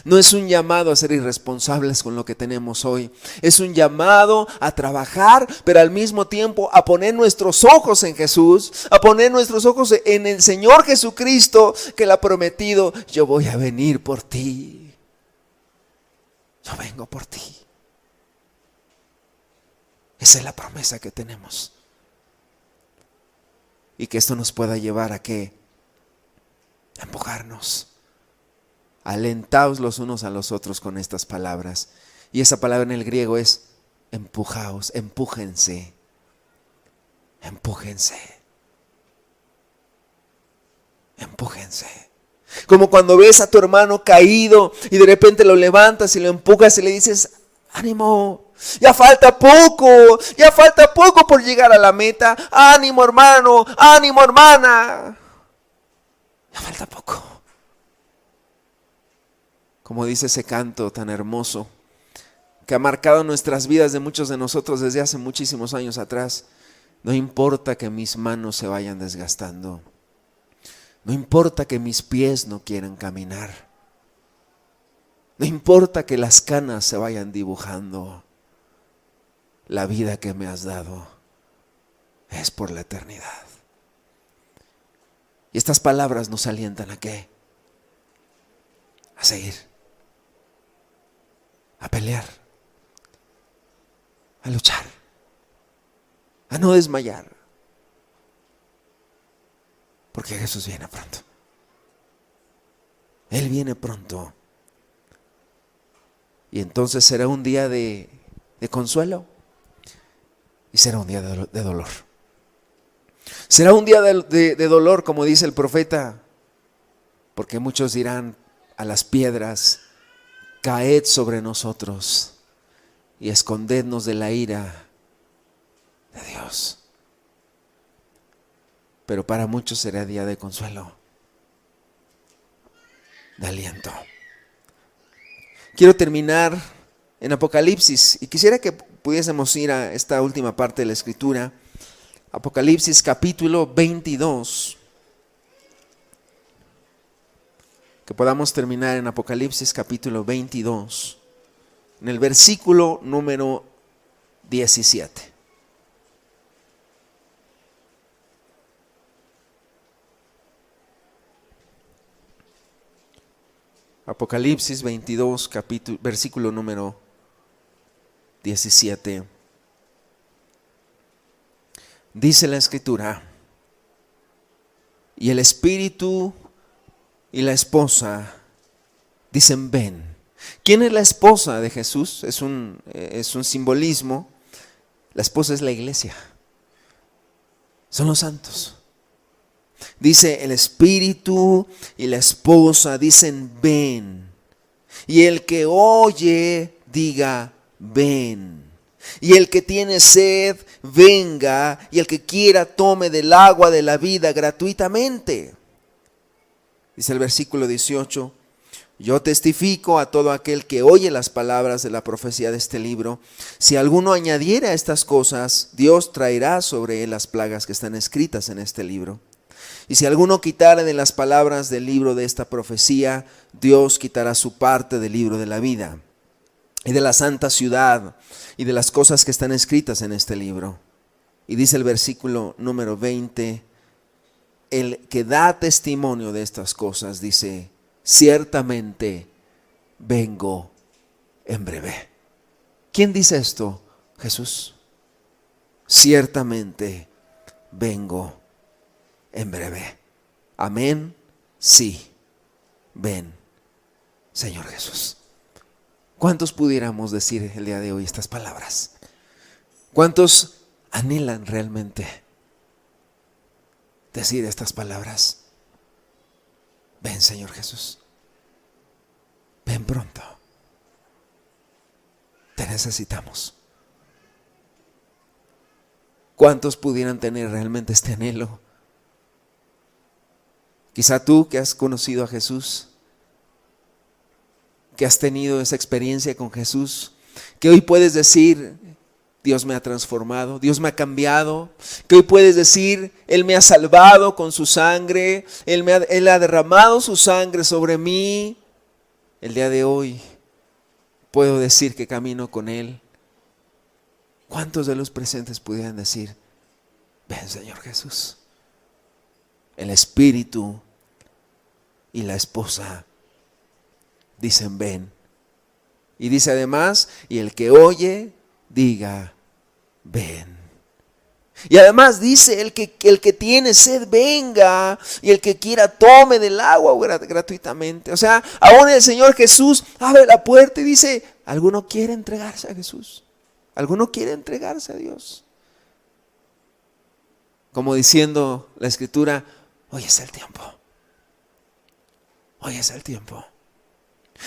Speaker 1: No es un llamado a ser irresponsables con lo que tenemos hoy. Es un llamado a trabajar, pero al mismo tiempo a poner nuestros ojos en Jesús, a poner nuestros ojos en el Señor Jesucristo, que le ha prometido, yo voy a venir por ti. Yo vengo por ti. Esa es la promesa que tenemos. Y que esto nos pueda llevar a ¿qué? A empujarnos. Alentaos los unos a los otros con estas palabras. Y esa palabra en el griego es empujaos, empújense. Empújense. Empújense. Como cuando ves a tu hermano caído y de repente lo levantas y lo empujas y le dices, ánimo, ya falta poco por llegar a la meta. Ánimo hermano, ánimo hermana. Ya falta poco. Como dice ese canto tan hermoso que ha marcado nuestras vidas de muchos de nosotros desde hace muchísimos años atrás. No importa que mis manos se vayan desgastando. No importa que mis pies no quieran caminar. No importa que las canas se vayan dibujando. La vida que me has dado es por la eternidad. Y estas palabras nos alientan ¿a qué? A seguir. A pelear, a luchar, a no desmayar, porque Jesús viene pronto. Él viene pronto. Y entonces será un día de consuelo y será un día de dolor. Será un día de dolor, como dice el profeta, porque muchos dirán a las piedras, caed sobre nosotros y escondednos de la ira de Dios. Pero para muchos será día de consuelo, de aliento. Quiero terminar en Apocalipsis y quisiera que pudiésemos ir a esta última parte de la Escritura. Apocalipsis capítulo 22. Que podamos terminar en Apocalipsis capítulo 22, en el versículo número 17. Apocalipsis 22, versículo número 17. Dice la Escritura, y el Espíritu y la esposa dicen ven. ¿Quién es la esposa de Jesús? Es un simbolismo. La esposa es la iglesia. Son los santos. Dice el Espíritu y la esposa dicen ven. Y el que oye diga ven. Y el que tiene sed venga. Y el que quiera tome del agua de la vida gratuitamente. Dice el versículo 18, Yo testifico a todo aquel que oye las palabras de la profecía de este libro, si alguno añadiera a estas cosas, Dios traerá sobre él las plagas que están escritas en este libro. Y si alguno quitara de las palabras del libro de esta profecía, Dios quitará su parte del libro de la vida, y de la santa ciudad, y de las cosas que están escritas en este libro. Y dice el versículo número 20, el que da testimonio de estas cosas dice: ciertamente vengo en breve. ¿Quién dice esto? Jesús. Ciertamente vengo en breve. Amén. Sí. Ven, Señor Jesús. ¿Cuántos pudiéramos decir el día de hoy estas palabras? ¿Cuántos anhelan realmente decir estas palabras? Ven, Señor Jesús. Ven pronto. Te necesitamos. ¿Cuántos pudieran tener realmente este anhelo? Quizá tú que has conocido a Jesús, que has tenido esa experiencia con Jesús, que hoy puedes decir: Dios me ha transformado, Dios me ha cambiado. Que hoy puedes decir: Él me ha salvado con su sangre, Él ha derramado su sangre sobre mí. El día de hoy puedo decir que camino con Él. ¿Cuántos de los presentes pudieran decir: ven, Señor Jesús? El Espíritu y la esposa dicen: ven. Y dice además: y el que oye, diga: ven. Y además dice: el que tiene sed, venga, y el que quiera, tome del agua gratuitamente. O sea, aún el Señor Jesús abre la puerta y dice: ¿alguno quiere entregarse a Jesús? ¿Alguno quiere entregarse a Dios? Como diciendo la Escritura: hoy es el tiempo. Hoy es el tiempo.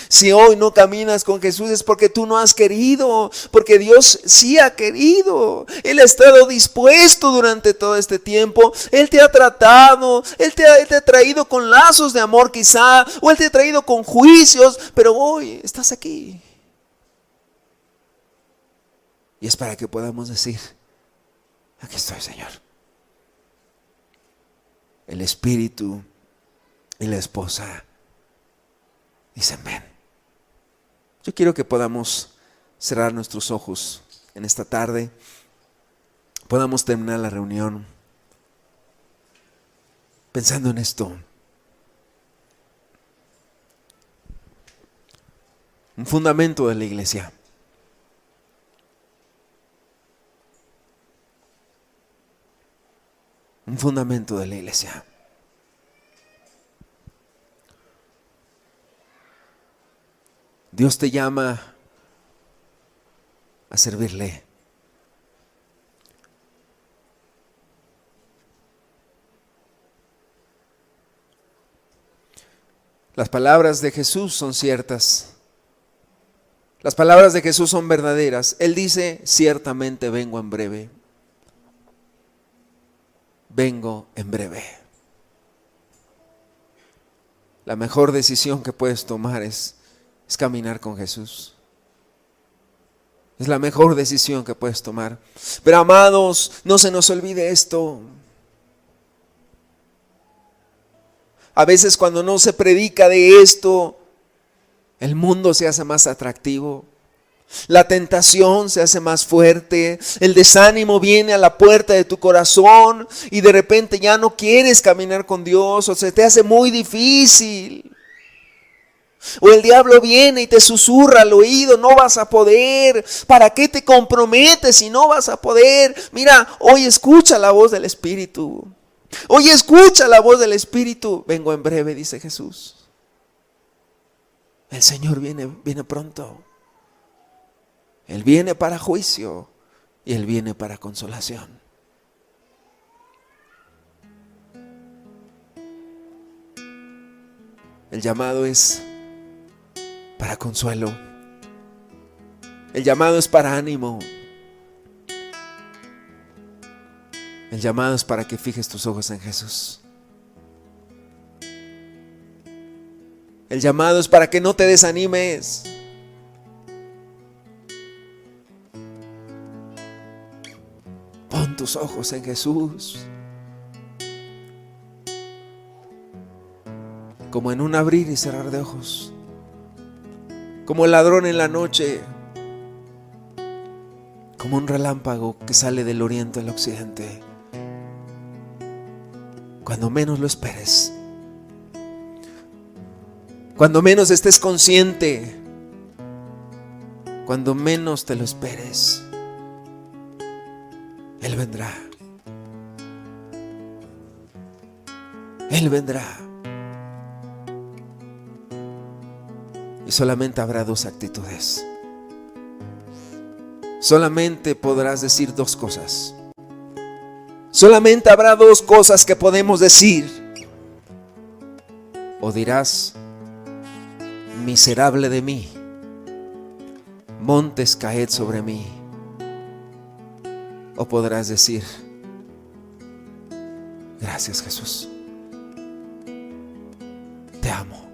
Speaker 1: Si hoy no caminas con Jesús es porque tú no has querido, porque Dios sí ha querido. Él ha estado dispuesto durante todo este tiempo. Él te ha tratado, Él te ha traído con lazos de amor quizá, o Él te ha traído con juicios, pero hoy estás aquí. Y es para que podamos decir: aquí estoy, Señor. El Espíritu y la esposa dicen: ven. Yo quiero que podamos cerrar nuestros ojos en esta tarde. Podamos terminar la reunión pensando en esto. Un fundamento de la iglesia. Un fundamento de la iglesia. Dios te llama a servirle. Las palabras de Jesús son ciertas. Las palabras de Jesús son verdaderas. Él dice: ciertamente vengo en breve. Vengo en breve. La mejor decisión que puedes tomar es caminar con Jesús. Es la mejor decisión que puedes tomar. Pero amados, no se nos olvide esto. A veces cuando no se predica de esto, el mundo se hace más atractivo. La tentación se hace más fuerte, el desánimo viene a la puerta de tu corazón y de repente ya no quieres caminar con Dios, o se te hace muy difícil. O el diablo viene y te susurra al oído: no vas a poder, ¿para qué te comprometes si no vas a poder? Mira, hoy escucha la voz del Espíritu. Hoy escucha la voz del Espíritu. Vengo en breve, dice Jesús. El Señor viene pronto. Él viene para juicio y Él viene para consolación. El llamado es para consuelo. El llamado es para ánimo. El llamado es para que fijes tus ojos en Jesús. El llamado es para que no te desanimes. Pon tus ojos en Jesús. Como en un abrir y cerrar de ojos. Como el ladrón en la noche. Como un relámpago que sale del oriente al occidente. Cuando menos lo esperes. Cuando menos estés consciente. Cuando menos te lo esperes. Él vendrá. Él vendrá. Y solamente habrá dos actitudes. Solamente podrás decir dos cosas. Solamente habrá dos cosas que podemos decir. O dirás: miserable de mí, montes caed sobre mí. O podrás decir: gracias, Jesús, te amo.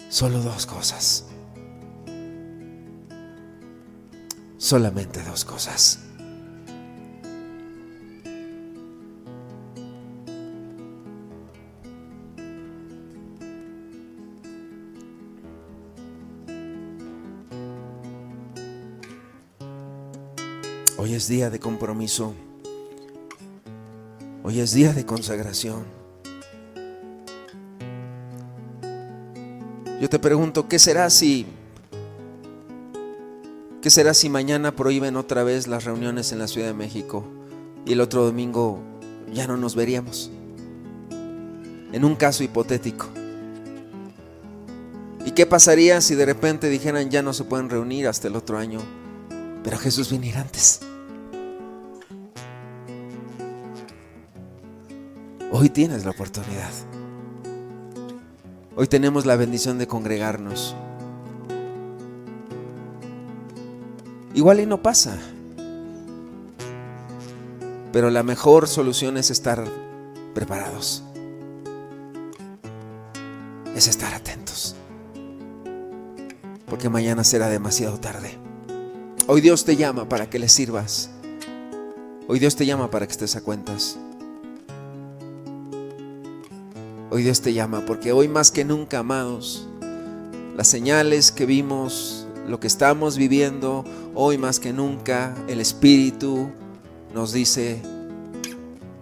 Speaker 1: Solo dos cosas. Solamente dos cosas. Hoy es día de compromiso. Hoy es día de consagración. Yo te pregunto, ¿qué será si mañana prohíben otra vez las reuniones en la Ciudad de México y el otro domingo ya no nos veríamos? En un caso hipotético. ¿Y qué pasaría si de repente dijeran ya no se pueden reunir hasta el otro año, pero Jesús viniera antes? Hoy tienes la oportunidad. Hoy tenemos la bendición de congregarnos. Igual y no pasa, pero la mejor solución es estar preparados. Es estar atentos. Porque mañana será demasiado tarde. Hoy Dios te llama para que le sirvas. Hoy Dios te llama para que estés a cuentas. Hoy Dios te llama porque hoy más que nunca, amados, las señales que vimos, lo que estamos viviendo, hoy más que nunca el Espíritu nos dice: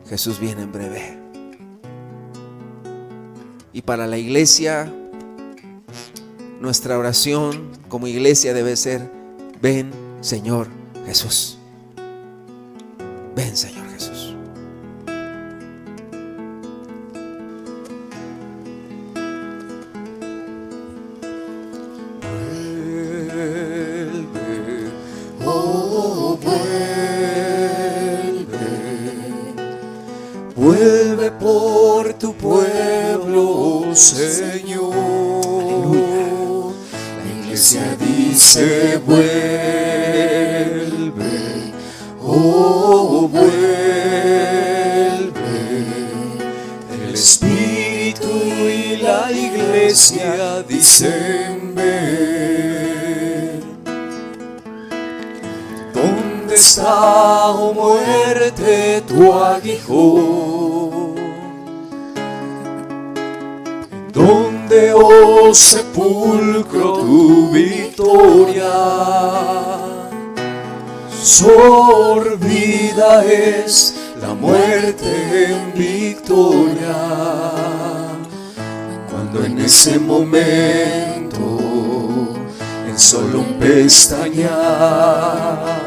Speaker 1: Jesús viene en breve. Y para la iglesia, nuestra oración como iglesia debe ser: ven, Señor Jesús. Ven, Señor Jesús.
Speaker 2: Vuelve por tu pueblo, Señor. Aleluya. La iglesia dice: vuelve, oh, vuelve. El Espíritu y la iglesia dicen: ven. ¿Dónde está, oh muerte, tu aguijón? ¿Dónde, oh sepulcro, tu victoria? Sorbida es la muerte en victoria. Cuando en ese momento, en solo un pestañear,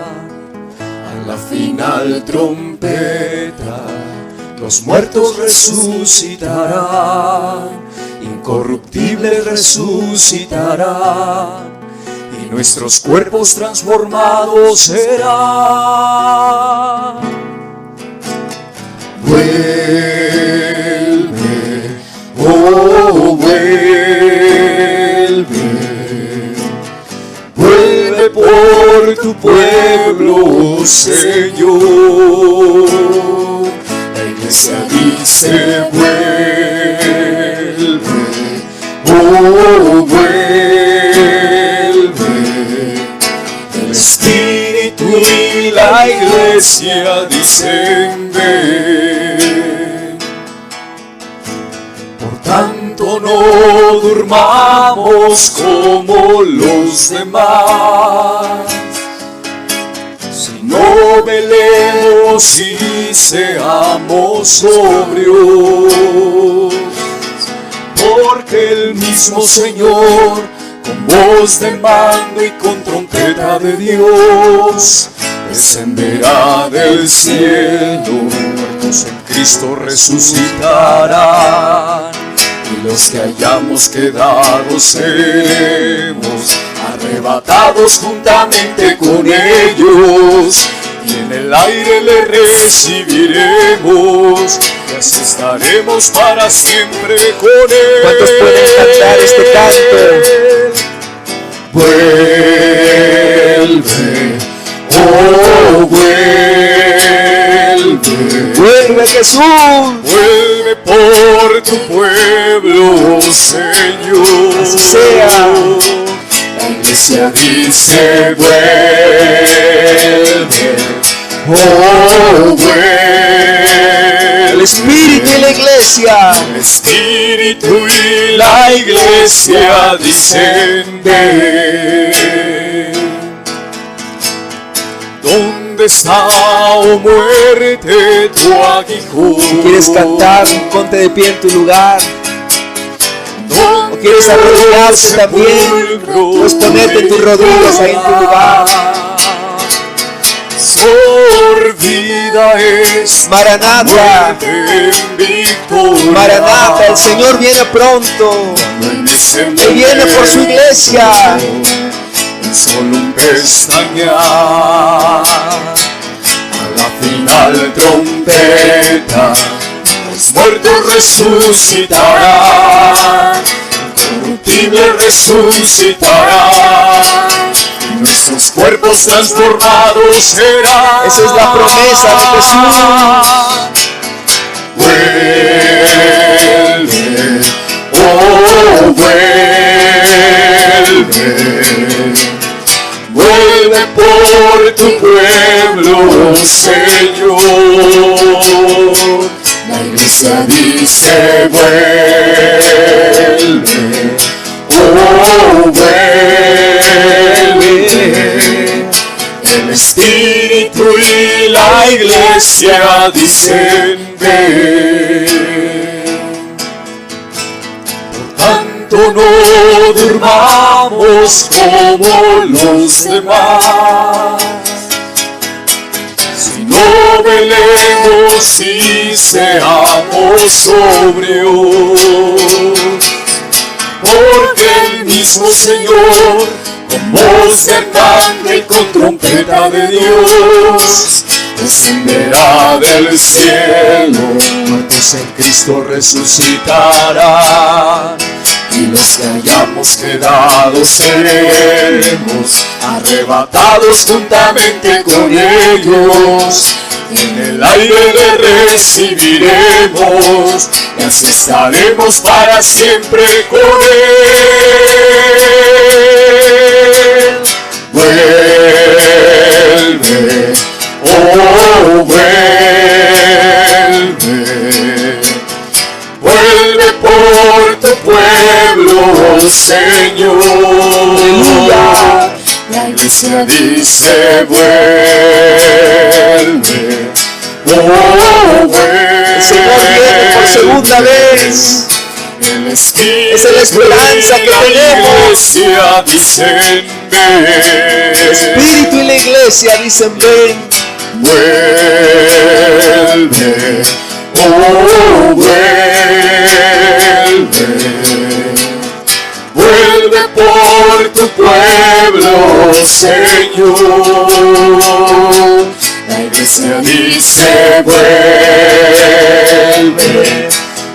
Speaker 2: la final trompeta, los muertos resucitarán, incorruptibles resucitarán, y nuestros cuerpos transformados serán. Vuelve, oh, vuelve. Vuelve por tu pueblo, Señor. La iglesia dice vuelve, oh vuelve. El Espíritu y la iglesia dicen ven. Por tanto no durmamos como los demás, no velemos y seamos sobrios, porque el mismo Señor, con voz de mando y con trompeta de Dios, descenderá del cielo, muertos en Cristo resucitarán, y los que hayamos quedado seremos arrebatados juntamente con ellos, y en el aire le recibiremos, y así estaremos para siempre con él.
Speaker 1: ¿Cuántos pueden cantar este canto?
Speaker 2: Vuelve, oh vuelve,
Speaker 1: ¡Vuelve, Jesús!
Speaker 2: vuelve por tu pueblo, Señor.
Speaker 1: Así sea.
Speaker 2: La iglesia dice vuelve, oh vuelve.
Speaker 1: El Espíritu y la iglesia.
Speaker 2: El Espíritu y la iglesia dicen ven. ¿Dónde está, oh muerte, tu aguijón?
Speaker 1: Si quieres cantar, ponte de pie en tu lugar.
Speaker 2: ¿O
Speaker 1: quieres arrodillarte también? Pues ponete en tus rodillas ahí en tu lugar.
Speaker 2: Sordida es
Speaker 1: Maranata, Maranata, el Señor viene pronto. Él viene por su iglesia.
Speaker 2: Solo un pestañear, a la final trompeta, los muertos resucitarán, incorruptible resucitarán, y nuestros cuerpos transformados serán.
Speaker 1: Esa es la promesa de Jesús.
Speaker 2: Vuelve, oh vuelve, vuelve por tu pueblo, Señor. La iglesia dice vuelve, oh vuelve. El Espíritu y la iglesia dicen ven. Por tanto no durmamos como los demás, sino velemos y seamos sobrios, porque el mismo Señor, con voz de arcángel y con trompeta de Dios, descenderá del cielo, muertos en Cristo resucitarán, y los que hayamos quedado seremos arrebatados juntamente con ellos, y en el aire le recibiremos, y así estaremos para siempre con él. Vuelve, oh vuelve, vuelve por tu pueblo, Señor. La iglesia dice vuelve, oh vuelve.
Speaker 1: El Señor viene por segunda vez. Esa es la esperanza que tenemos. El Espíritu y la iglesia dicen ven.
Speaker 2: Vuelve, oh vuelve, vuelve por tu pueblo, Señor. La iglesia dice vuelve,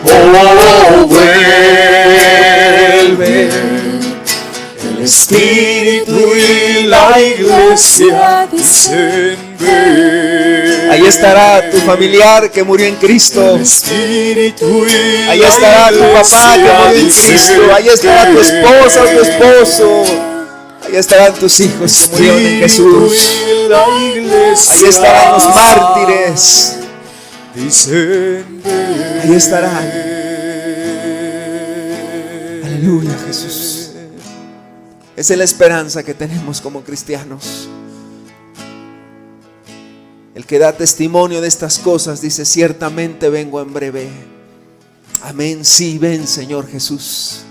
Speaker 2: oh vuelve. El Espíritu y la iglesia dicen ven.
Speaker 1: Ahí estará tu familiar que murió en Cristo.
Speaker 2: Espíritu y
Speaker 1: Ahí estará tu papá que murió en Cristo. Ahí estará tu esposa o tu esposo. Ahí estarán tus hijos que murieron en Jesús. Ahí estarán los mártires. Ahí estarán. Aleluya, Jesús. Esa es la esperanza que tenemos como cristianos. El que da testimonio de estas cosas dice: ciertamente vengo en breve. Amén, sí, ven, Señor Jesús.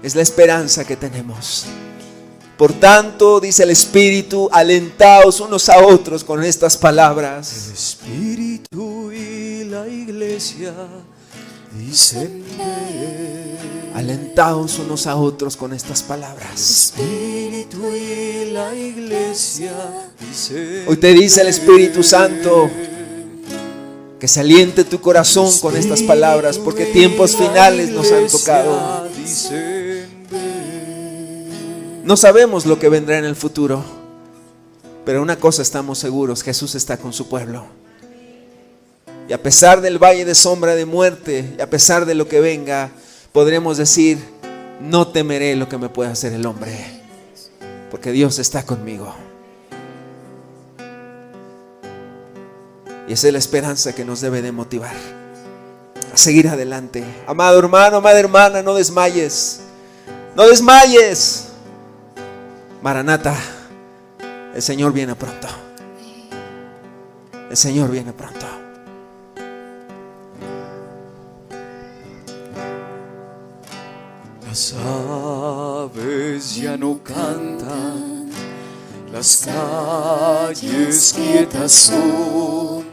Speaker 1: Es la esperanza que tenemos. Por tanto, dice el Espíritu, alentaos unos a otros con estas palabras.
Speaker 2: El Espíritu y la iglesia dicen:
Speaker 1: alentaos unos a otros con estas palabras.
Speaker 2: El Espíritu y la iglesia dicen:
Speaker 1: hoy te dice el Espíritu Santo que se aliente tu corazón con estas palabras, porque tiempos finales nos han tocado. No sabemos lo que vendrá en el futuro, pero una cosa estamos seguros: Jesús está con su pueblo. Y a pesar del valle de sombra de muerte, y a pesar de lo que venga, podremos decir: no temeré lo que me pueda hacer el hombre, porque Dios está conmigo. Y esa es la esperanza que nos debe de motivar a seguir adelante. Amado hermano, amada hermana, no desmayes. No desmayes. Maranata, el Señor viene pronto. El Señor viene pronto.
Speaker 2: Las aves ya no cantan, las calles quietas son,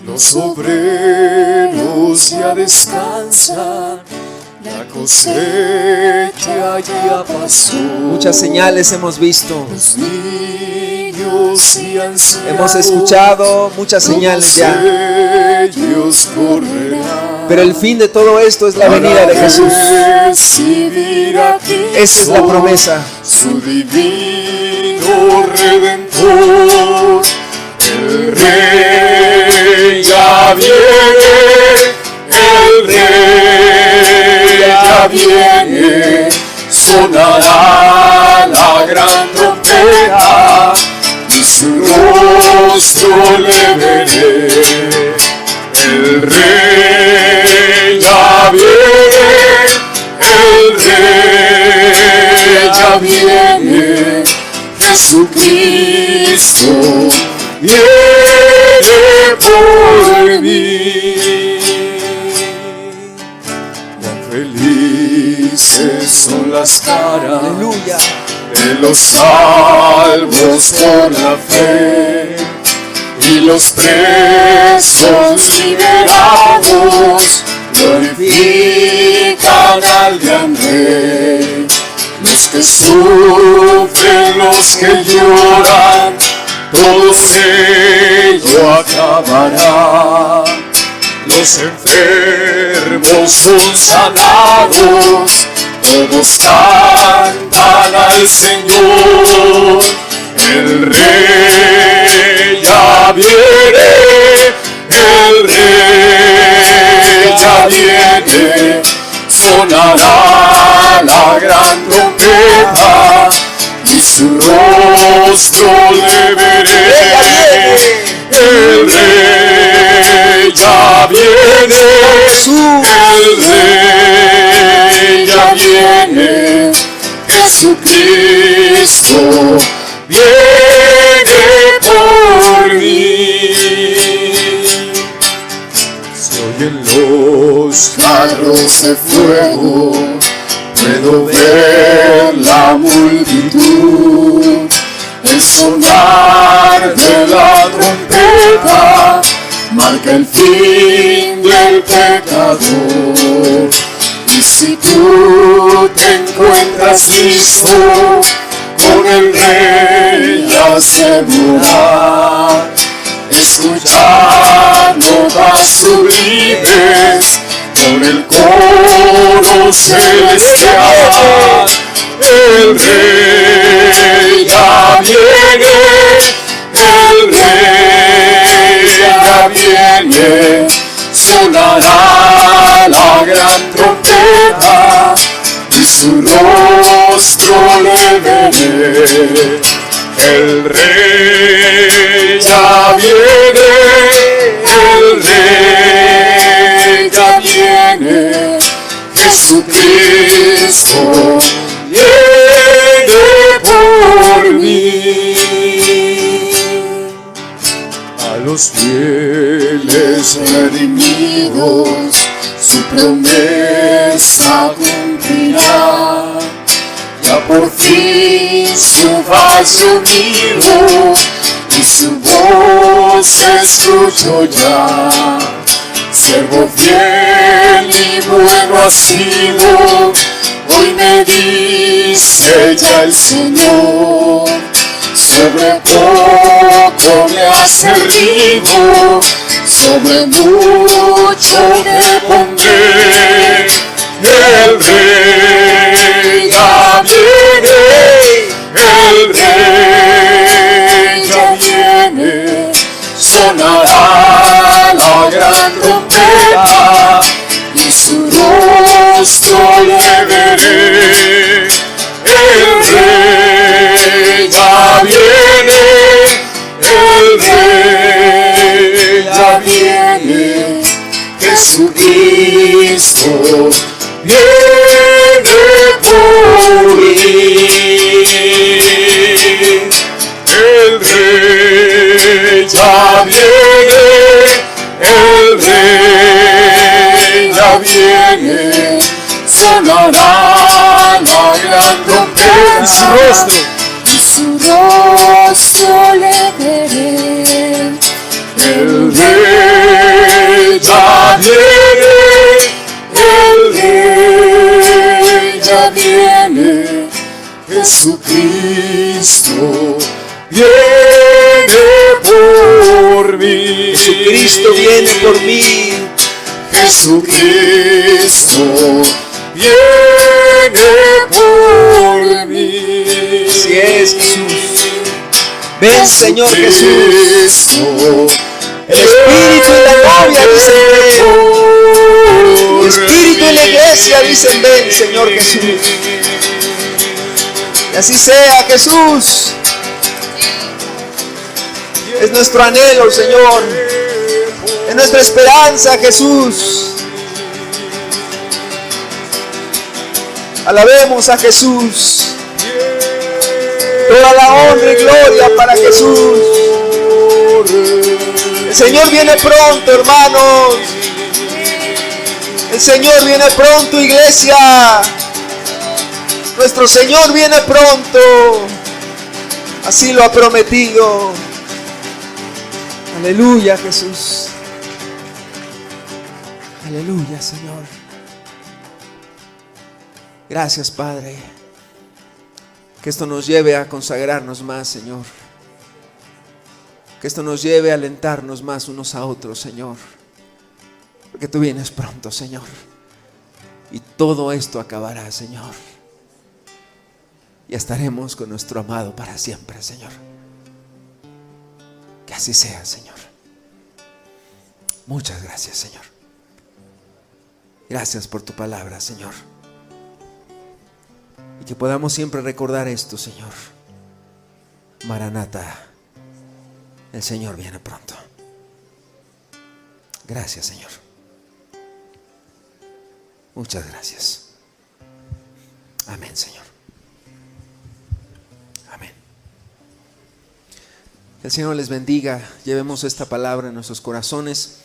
Speaker 2: los obreros ya descansan, la cosecha ya pasó.
Speaker 1: Muchas señales hemos visto.
Speaker 2: Los niños y ancianos,
Speaker 1: hemos escuchado muchas señales ya.
Speaker 2: Ellos correrán,
Speaker 1: pero el fin de todo esto es la venida de Jesús. Esa es la promesa.
Speaker 2: Su divino Redentor, el Rey ya viene, el Rey ya viene, sonará la gran trompeta y su rostro le veré. El Rey ya viene, el Rey ya viene, Jesucristo viene por mí. Cuán felices son las caras,
Speaker 1: aleluya,
Speaker 2: de los salvos por la fe, y los presos liberados glorifican al gran Rey. Los que sufren, los que lloran, todos ello acabará. Los enfermos son sanados, todos cantan al Señor. El Rey ya viene, el Rey ya viene, sonará la gran trompeta y su rostro le veré. El Rey ya viene, el Rey ya viene, Jesucristo viene por mí. Se oyen los carros de fuego, puedo ver la multitud, el sonar de la trompeta marca el fin del pecador. Y si tú te encuentras listo, con el Rey a asegurar, escuchando notas sublimes, con el coro celestial. El Rey ya viene, el Rey ya viene, sonará la gran trompeta, y su rostro le veré. El Rey ya viene, el Rey ya viene, Jesucristo viene por mí. A los fieles redimidos su promesa cumplirá. Ya por fin su falso unido y su voz se escuchó ya. Siervo fiel y bueno has sido, hoy me dice ya el Señor. Sobre poco me has servido, sobre mucho te pondré. El Rey ya viene, el Rey ya viene, sonará la gran trompeta, y su rostro le veré. El Rey ya viene, el Rey ya viene, Jesucristo viene por mí. El Rey ya viene, el Rey ya viene, sonará la gran trompeta, y su rostro le veré. El Rey ya viene, el Rey ya viene, Jesucristo viene por mí.
Speaker 1: Jesucristo viene por mí.
Speaker 2: Jesucristo viene por mí.
Speaker 1: Así es, Jesús. Ven, Señor Jesús. El Espíritu y la novia dicen ven. El Espíritu y la iglesia dicen ven, Señor Jesús. Y así sea, Jesús. Es nuestro anhelo, Señor. Es nuestra esperanza, Jesús. Alabemos a Jesús. Toda la honra y gloria para Jesús. El Señor viene pronto, hermanos. El Señor viene pronto, iglesia. Nuestro Señor viene pronto. Así lo ha prometido. Aleluya, Jesús. Aleluya, Señor. Gracias, Padre. Que esto nos lleve a consagrarnos más, Señor. Que esto nos lleve a alentarnos más unos a otros, Señor. Porque tú vienes pronto, Señor. Y todo esto acabará, Señor. Y estaremos con nuestro amado para siempre, Señor. Que así sea, Señor. Muchas gracias, Señor. Gracias por tu palabra, Señor. Y que podamos siempre recordar esto, Señor. Maranata, el Señor viene pronto. Gracias, Señor. Muchas gracias. Amén, Señor. Amén. Que el Señor les bendiga. Llevemos esta palabra en nuestros corazones.